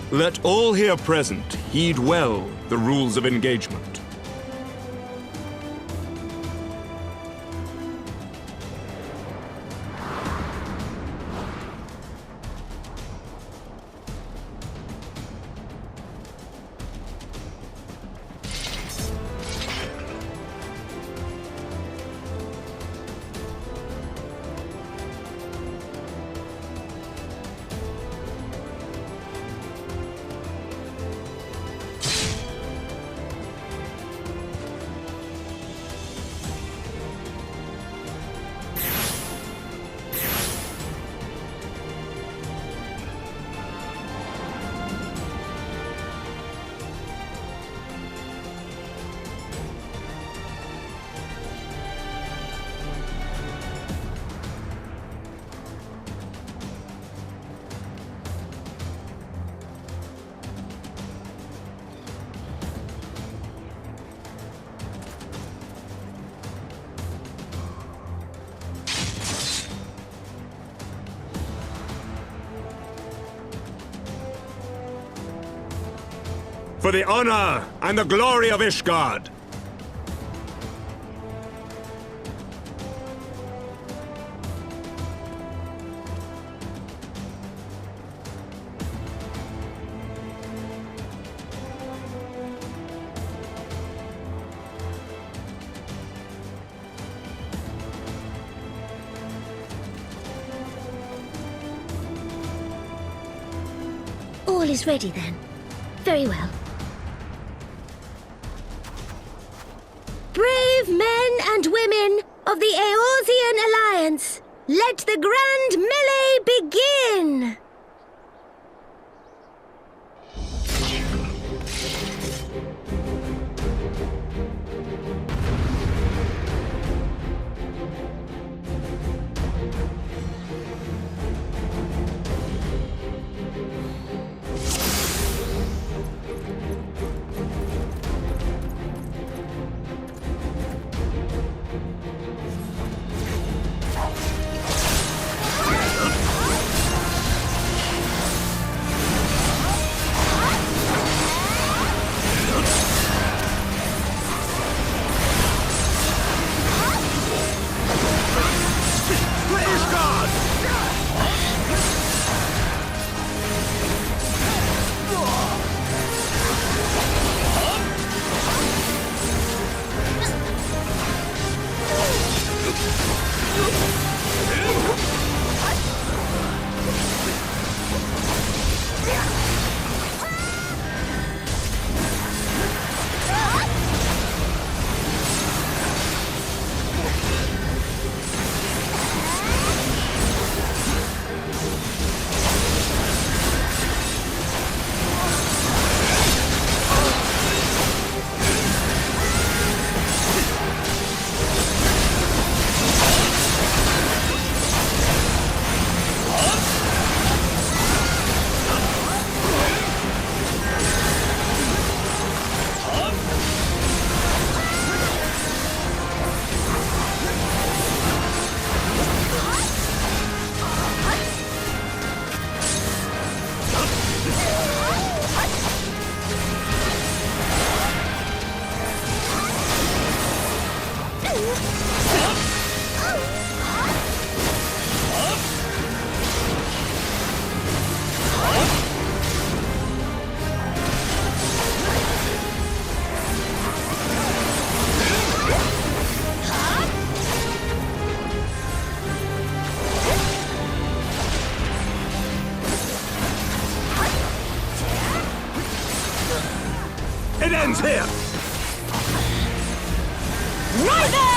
[SPEAKER 9] Let all here present heed well the rules of engagement. For the honor and the glory of Ishgard!
[SPEAKER 17] All is ready then. Very well. Brave men and women of the Eorzean Alliance, let the grand melee begin!
[SPEAKER 13] It ends here!
[SPEAKER 15] Right there!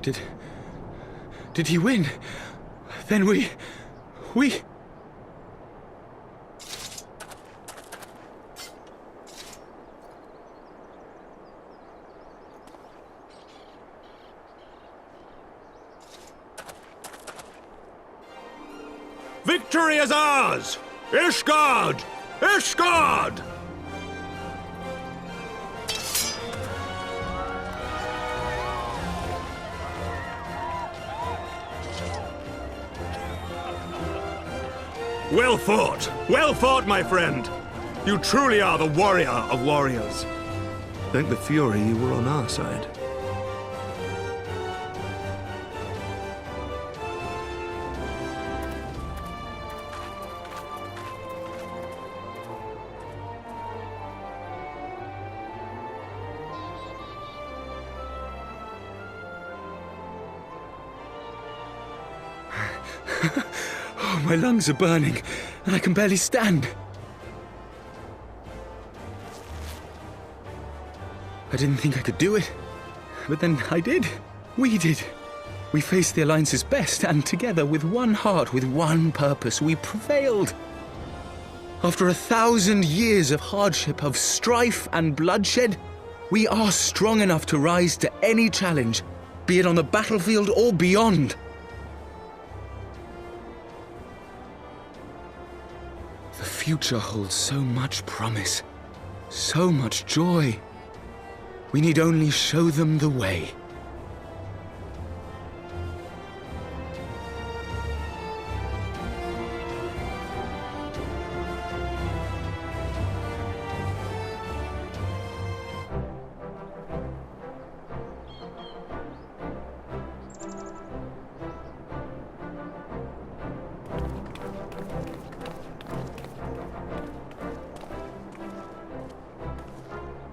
[SPEAKER 14] Did he win? Then we...
[SPEAKER 9] Victory is ours! Ishgard! Ishgard! Well fought! Well fought, my friend! You truly are the warrior of warriors. Thank the Fury you were on our side.
[SPEAKER 14] Oh, my lungs are burning, and I can barely stand. I didn't think I could do it, but then I did. We did. We faced the Alliance's best, and together, with one heart, with one purpose, we prevailed. After 1,000 years of hardship, of strife and bloodshed, we are strong enough to rise to any challenge, be it on the battlefield or beyond. The future holds so much promise, so much joy. We need only show them the way.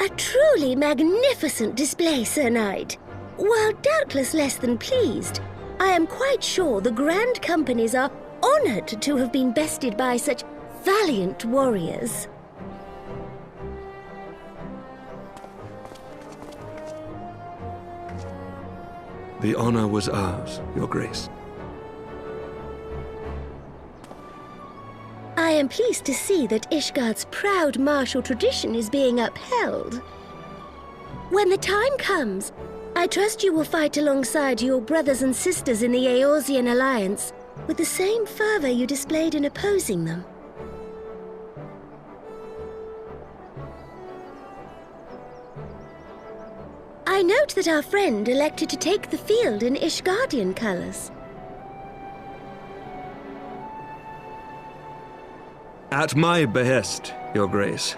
[SPEAKER 17] A truly magnificent display, Sir Knight. While doubtless less than pleased, I am quite sure the Grand Companies are honored to have been bested by such valiant warriors.
[SPEAKER 9] The honor was ours, Your Grace.
[SPEAKER 17] I am pleased to see that Ishgard's proud martial tradition is being upheld. When the time comes, I trust you will fight alongside your brothers and sisters in the Eorzean Alliance with the same fervor you displayed in opposing them. I note that our friend elected to take the field in Ishgardian colors.
[SPEAKER 9] At my behest, Your Grace.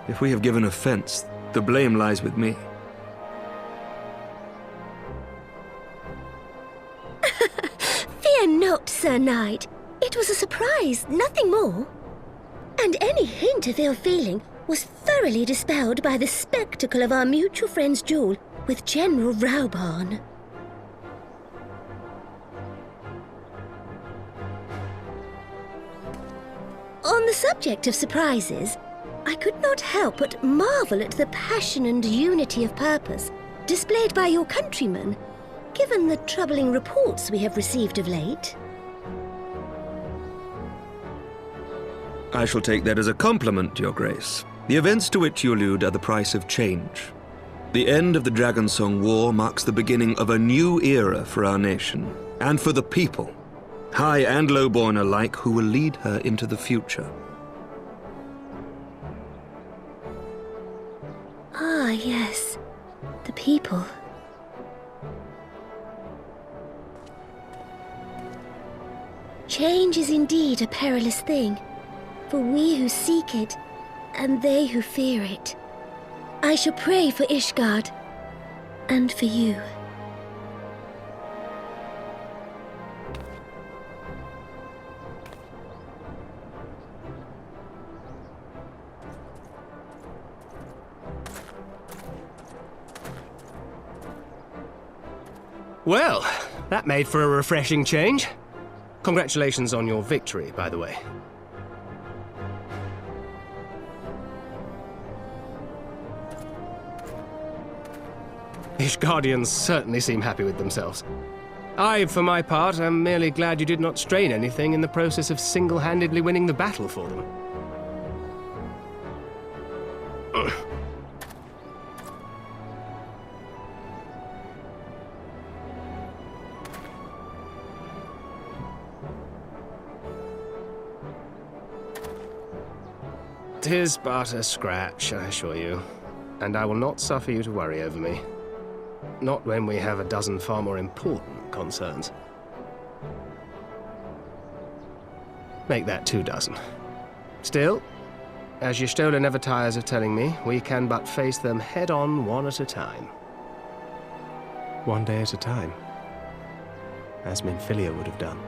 [SPEAKER 9] If we have given offense, the blame lies with me.
[SPEAKER 17] Fear not, Sir Knight. It was a surprise, nothing more. And any hint of ill feeling was thoroughly dispelled by the spectacle of our mutual friend's duel with General REBORN. On the subject of surprises, I could not help but marvel at the passion and unity of purpose displayed by your countrymen, given the troubling reports we have received of late.
[SPEAKER 9] I shall take that as a compliment, Your Grace. The events to which you allude are the price of change. The end of the Dragonsong War marks the beginning of a new era for our nation, and for the people, high and lowborn alike, who will lead her into the future.
[SPEAKER 17] Ah, yes. The people. Change is indeed a perilous thing, for we who seek it, and they who fear it. I shall pray for Ishgard, and for you.
[SPEAKER 2] Well, that made for a refreshing change. Congratulations on your victory, by the way. Ishgardians certainly seem happy with themselves. I, for my part, am merely glad you did not strain anything in the process of single-handedly winning the battle for them. Tis but a scratch, I assure you, and I will not suffer you to worry over me. Not when we have a dozen far more important concerns. Make that 2 dozen. Still, as Y'shtola never tires of telling me, we can but face them head-on one at a time. One day at a time. As Minfilia would have done.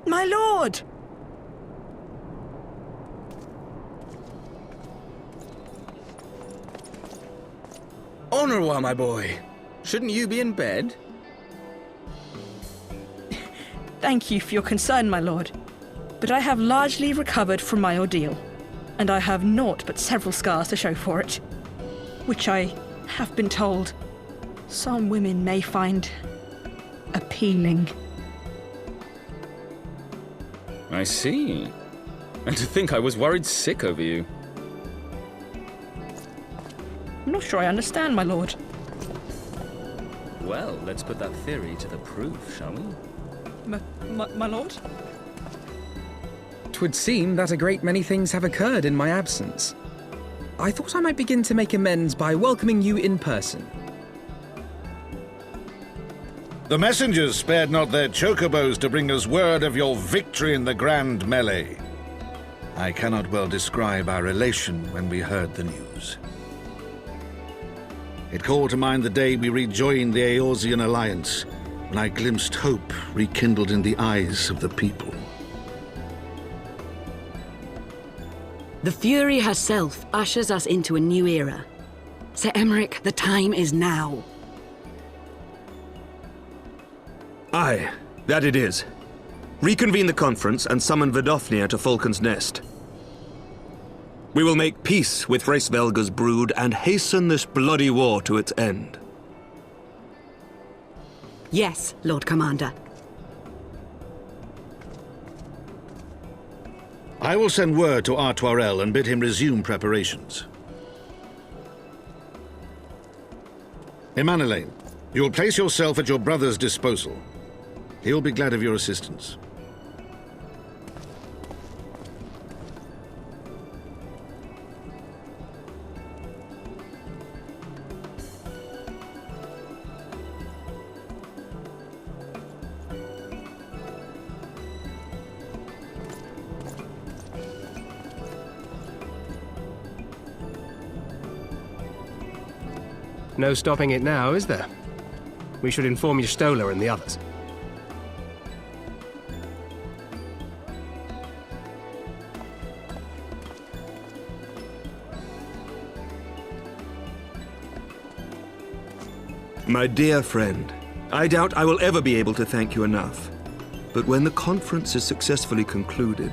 [SPEAKER 15] My lord!
[SPEAKER 3] Honorwa, my boy. Shouldn't you be in bed?
[SPEAKER 15] Thank you for your concern, my lord. But I have largely recovered from my ordeal, and I have naught but several scars to show for it, which I have been told some women may find appealing.
[SPEAKER 14] I see. And to think I was worried sick over you.
[SPEAKER 15] I'm not sure I understand, my lord.
[SPEAKER 14] Well, let's put that theory to the proof, shall we?
[SPEAKER 15] My lord?
[SPEAKER 6] 'Twould seem that a great many things have occurred in my absence. I thought I might begin to make amends by welcoming you in person.
[SPEAKER 16] The messengers spared not their chocobos to bring us word of your victory in the grand melee. I cannot well describe our elation when we heard the news. It called to mind the day we rejoined the Eorzean alliance, when I glimpsed hope rekindled in the eyes of the people.
[SPEAKER 12] The Fury herself ushers us into a new era.
[SPEAKER 18] Sir Emmerich, the time is now.
[SPEAKER 9] Aye, that it is. Reconvene the conference and summon Vidofnir to Falcon's Nest. We will make peace with Hraesvelga's brood and hasten this bloody war to its end.
[SPEAKER 18] Yes, Lord Commander.
[SPEAKER 16] I will send word to Artoirel and bid him resume preparations. Emanelaine, you will place yourself at your brother's disposal. He will be glad of your assistance.
[SPEAKER 2] No stopping it now, is there? We should inform Y'shtola and the others.
[SPEAKER 9] My dear friend, I doubt I will ever be able to thank you enough. But when the conference is successfully concluded,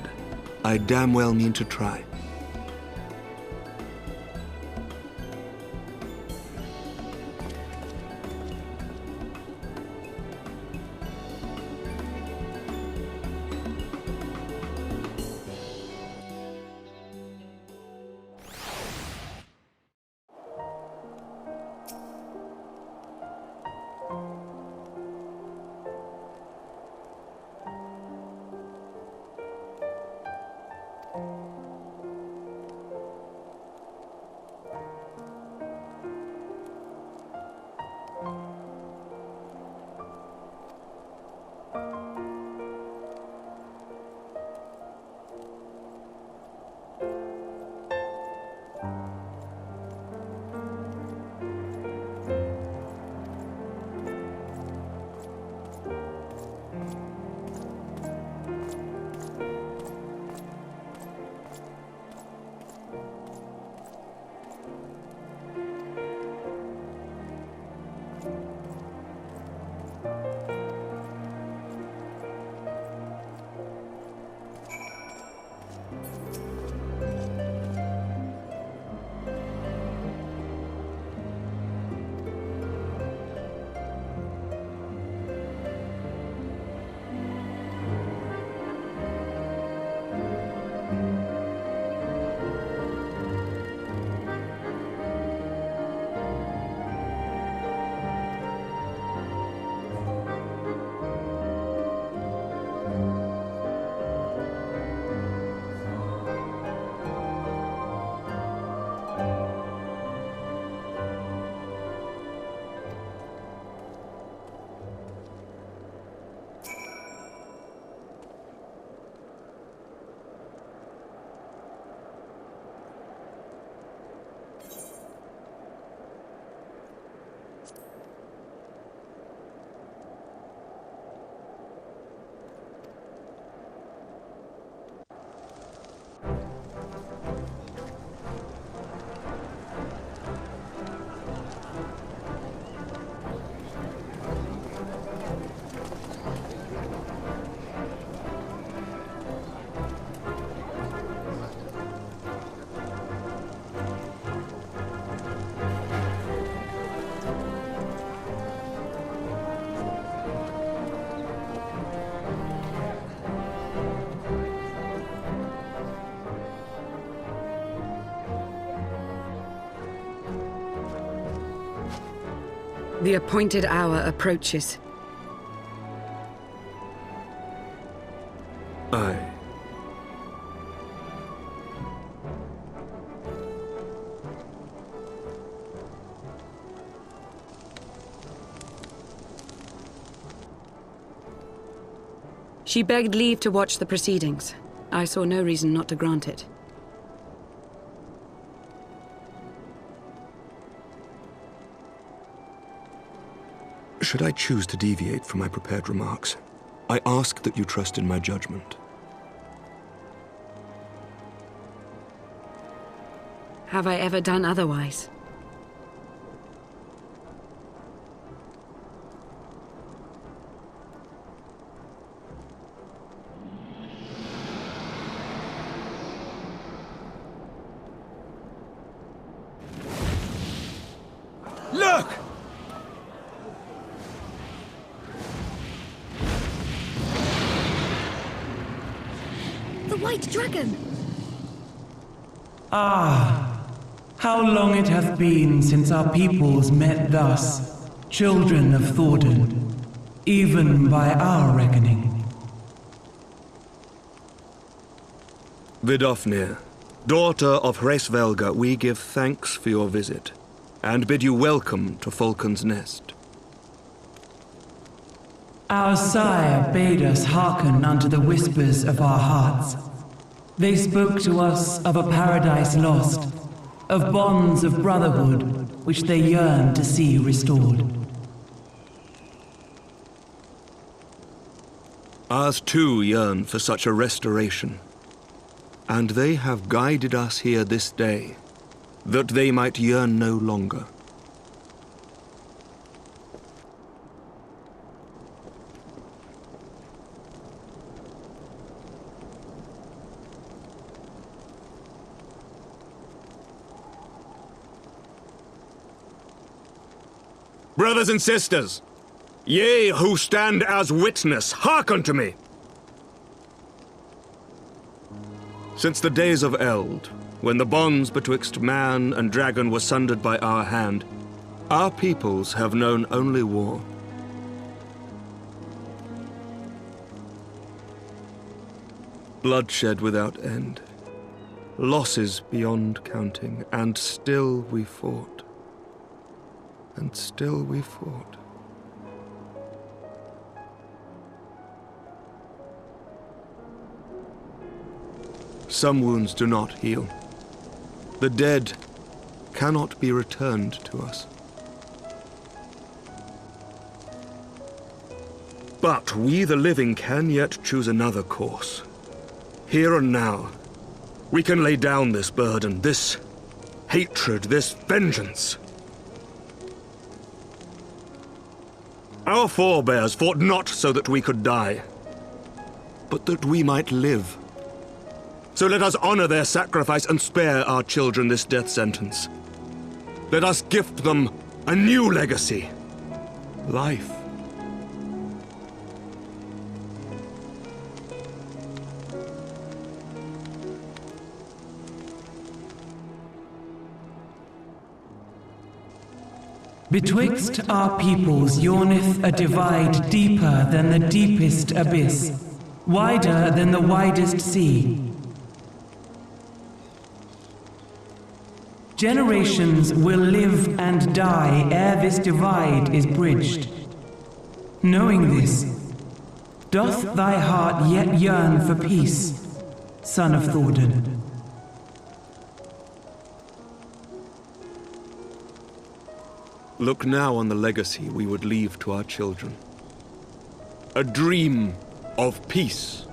[SPEAKER 9] I damn well mean to try.
[SPEAKER 18] The appointed hour approaches.
[SPEAKER 9] Aye.
[SPEAKER 18] She begged leave to watch the proceedings. I saw no reason not to grant it.
[SPEAKER 9] Should I choose to deviate from my prepared remarks, I ask that you trust in my judgment.
[SPEAKER 18] Have I ever done otherwise?
[SPEAKER 3] Look!
[SPEAKER 17] The White Dragon!
[SPEAKER 19] Ah, how long it hath been since our peoples met thus, children of Thordan, even by our reckoning.
[SPEAKER 9] Vidofnir, daughter of Hraesvelga, we give thanks for your visit, and bid you welcome to Falcon's Nest.
[SPEAKER 19] Our sire bade us hearken unto the whispers of our hearts. They spoke to us of a paradise lost, of bonds of brotherhood which they yearned to see restored.
[SPEAKER 9] Ours too yearn for such a restoration, and they have guided us here this day, that they might yearn no longer. Brothers and sisters, ye who stand as witness, hearken to me! Since the days of Eld, when the bonds betwixt man and dragon were sundered by our hand, our peoples have known only war. Bloodshed without end, losses beyond counting, and still we fought. And still we fought. Some wounds do not heal. The dead cannot be returned to us. But we, the living, can yet choose another course. Here and now, we can lay down this burden, this hatred, this vengeance. Our forebears fought not so that we could die, but that we might live. So let us honor their sacrifice and spare our children this death sentence. Let us gift them a new legacy, life.
[SPEAKER 19] Betwixt our peoples yawneth a divide deeper than the deepest abyss, wider than the widest sea. Generations will live and die ere this divide is bridged. Knowing this, doth thy heart yet yearn for peace, son of Thordan?
[SPEAKER 9] Look now on the legacy we would leave to our children. A dream of peace,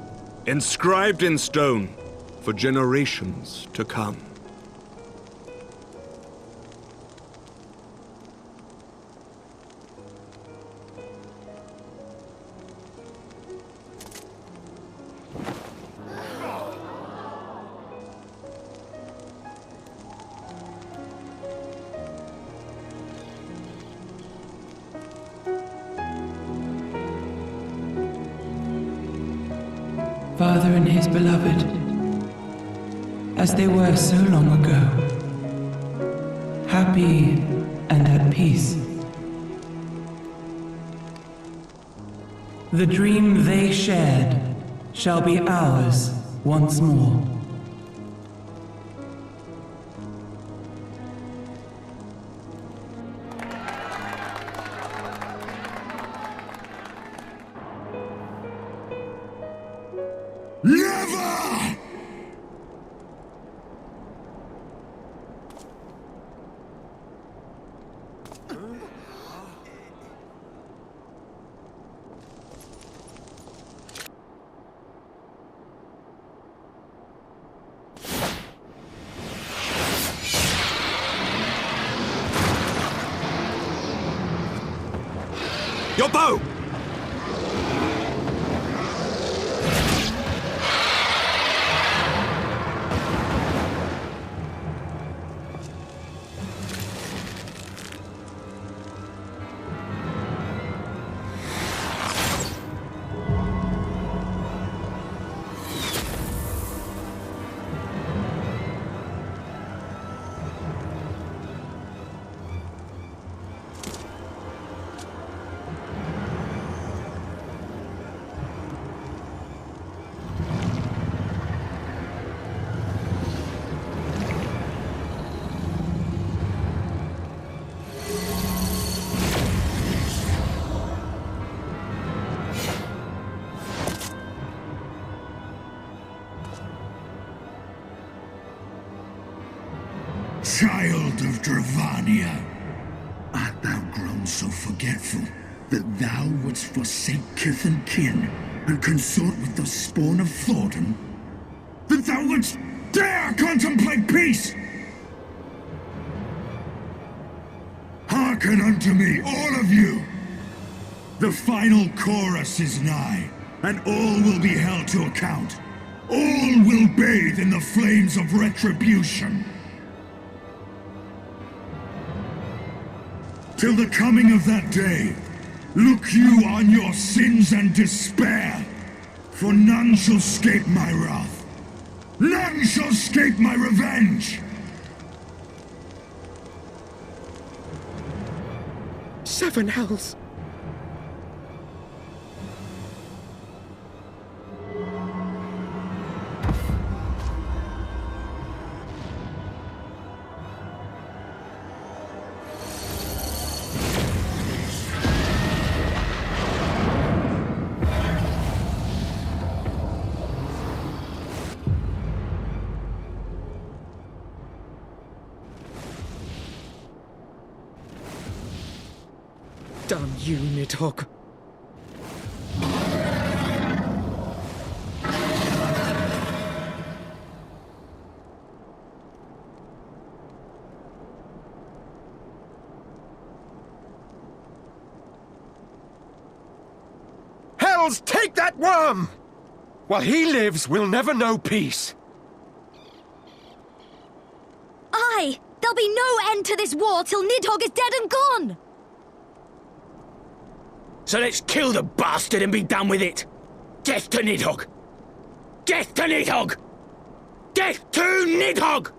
[SPEAKER 9] inscribed in stone for generations to come.
[SPEAKER 19] Father and his beloved, as they were so long ago, happy and at peace. The dream they shared shall be ours once more.
[SPEAKER 20] Never!
[SPEAKER 9] Your bow!
[SPEAKER 20] Child of Dravania, art thou grown so forgetful that thou wouldst forsake kith and kin and consort with the spawn of Thornton? That thou wouldst dare contemplate peace? Hearken unto me, all of you! The final chorus is nigh, and all will be held to account. All will bathe in the flames of retribution. Till the coming of that day, look you on your sins and despair, for none shall escape my wrath. None shall escape my revenge!
[SPEAKER 3] 7 hells. Damn you, Nidhogg.
[SPEAKER 4] Hells, take that worm! While he lives, we'll never know peace.
[SPEAKER 10] Aye! There'll be no end to this war till Nidhogg is dead and gone!
[SPEAKER 14] So let's kill the bastard and be done with it! Death to Nidhogg! Death to Nidhogg! Death to Nidhogg!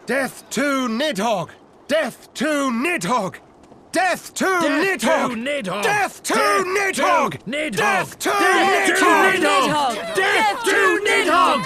[SPEAKER 4] Death to Nidhogg! Death to Nidhogg! Death to Nidhogg! Death to Nidhogg! Death to Nidhogg! Death to Nidhogg!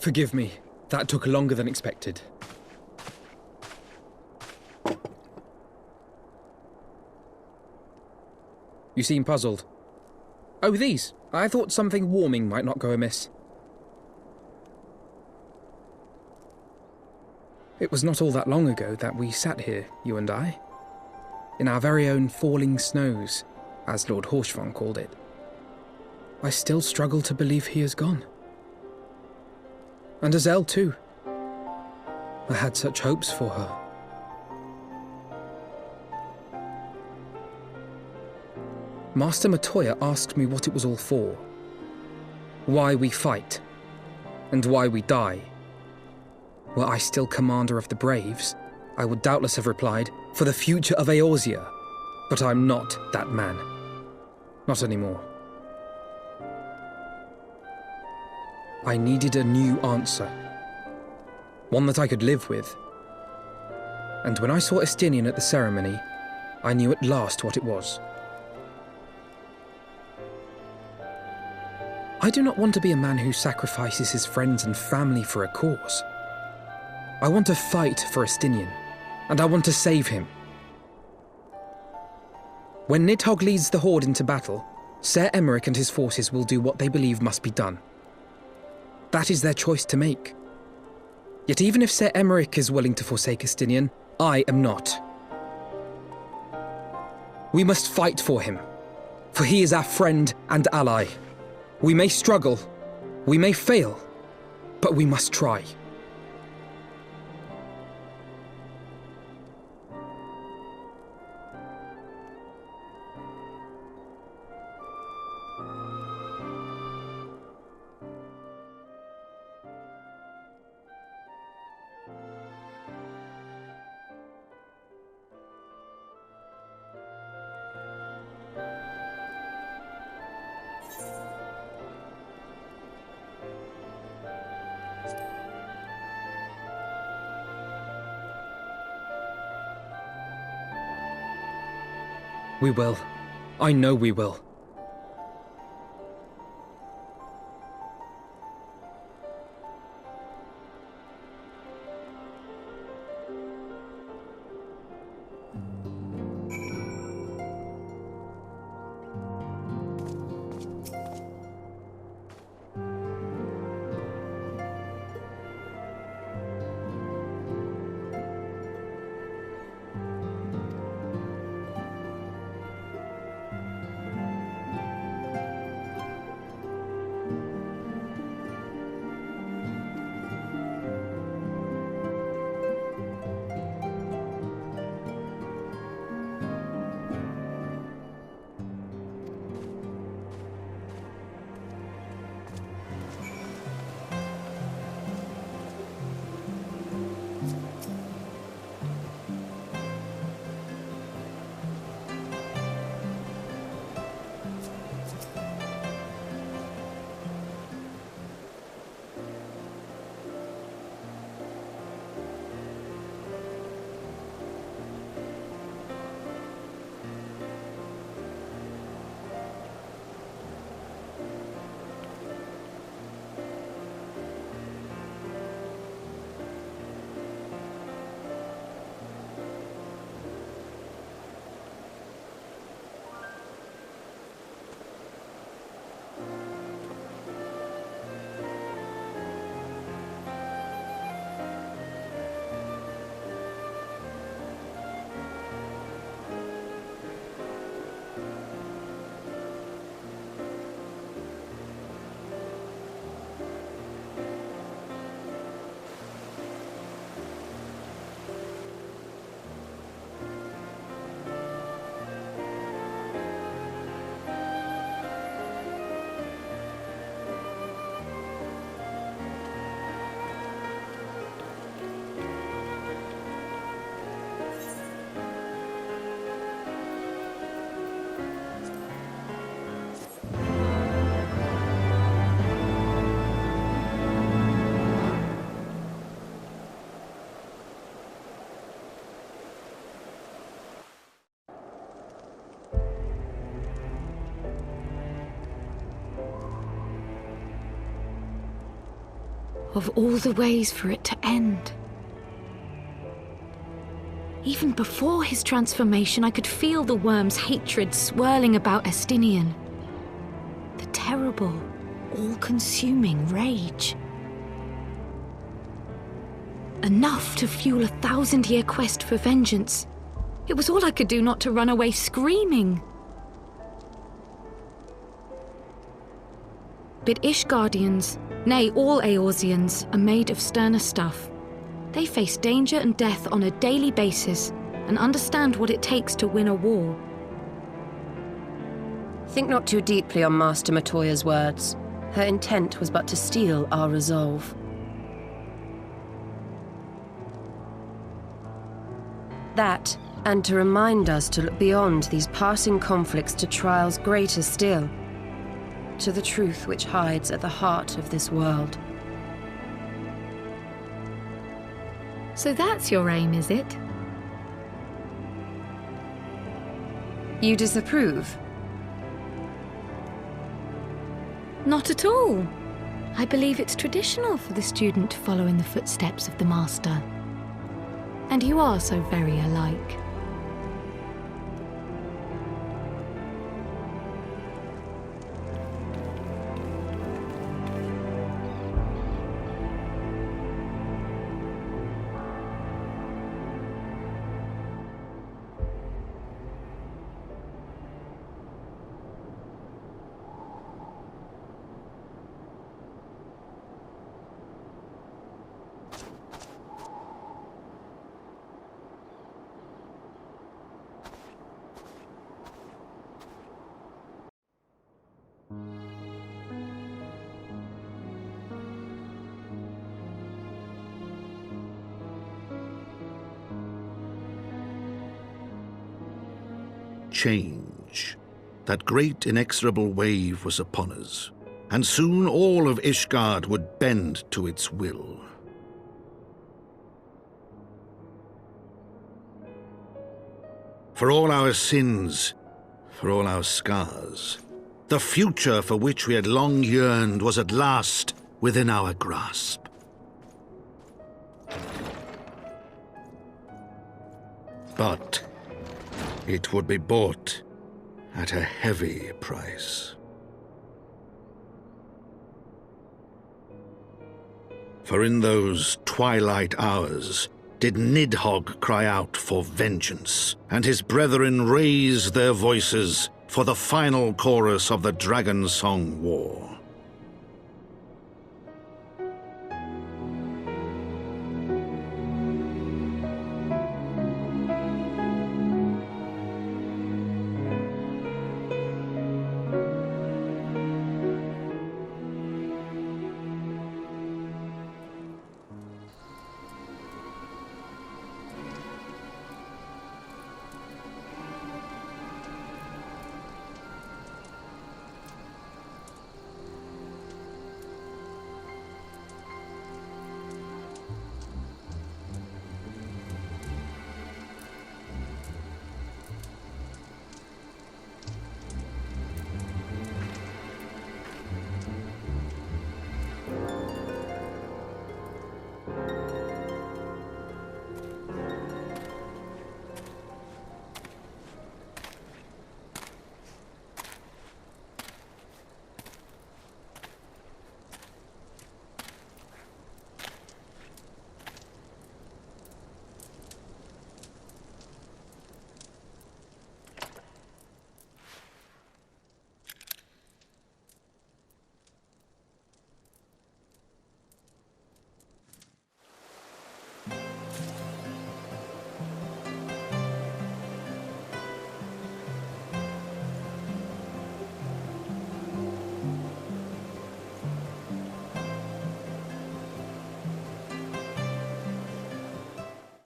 [SPEAKER 6] Forgive me. That took longer than expected. You seem puzzled. Oh, these. I thought something warming might not go amiss. It was not all that long ago that we sat here, you and I. In our very own falling snows, as Lord Horshvon called it. I still struggle to believe he is gone. And Azelle too. I had such hopes for her. Master Matoya asked me what it was all for. Why we fight. And why we die. Were I still commander of the Braves, I would doubtless have replied, for the future of Eorzea. But I'm not that man. Not anymore. I needed a new answer. One that I could live with. And when I saw Estinian at the ceremony, I knew at last what it was. I do not want to be a man who sacrifices his friends and family for a cause. I want to fight for Estinian, and I want to save him. When Nidhogg leads the Horde into battle, Ser Emmerich and his forces will do what they believe must be done. That is their choice to make. Yet even if Ser Emmerich is willing to forsake Estinian, I am not. We must fight for him, for he is our friend and ally. We may struggle, we may fail, but we must try. We will. I know we will.
[SPEAKER 1] of all the ways for it to end. Even before his transformation, I could feel the worm's hatred swirling about Estinian. The terrible, all-consuming rage. Enough to fuel a 1,000-year quest for vengeance. It was all I could do not to run away screaming. But Ishgardians, nay, all Eorzeans, are made of sterner stuff. They face danger and death on a daily basis and understand what it takes to win a war.
[SPEAKER 8] Think not too deeply on Master Matoya's words. Her intent was but to steal our resolve. That, and to remind us to look beyond these passing conflicts to trials greater still, to the truth which hides at the heart of this world.
[SPEAKER 1] So that's your aim, is it?
[SPEAKER 8] You disapprove?
[SPEAKER 1] Not at all. I believe it's traditional for the student to follow in the footsteps of the master. And you are so very alike.
[SPEAKER 16] Change. That great inexorable wave was upon us, and soon all of Ishgard would bend to its will. For all our sins, for all our scars, the future for which we had long yearned was at last within our grasp. But it would be bought at a heavy price. For in those twilight hours did Nidhogg cry out for vengeance, and his brethren raise their voices for the final chorus of the Dragon Song War.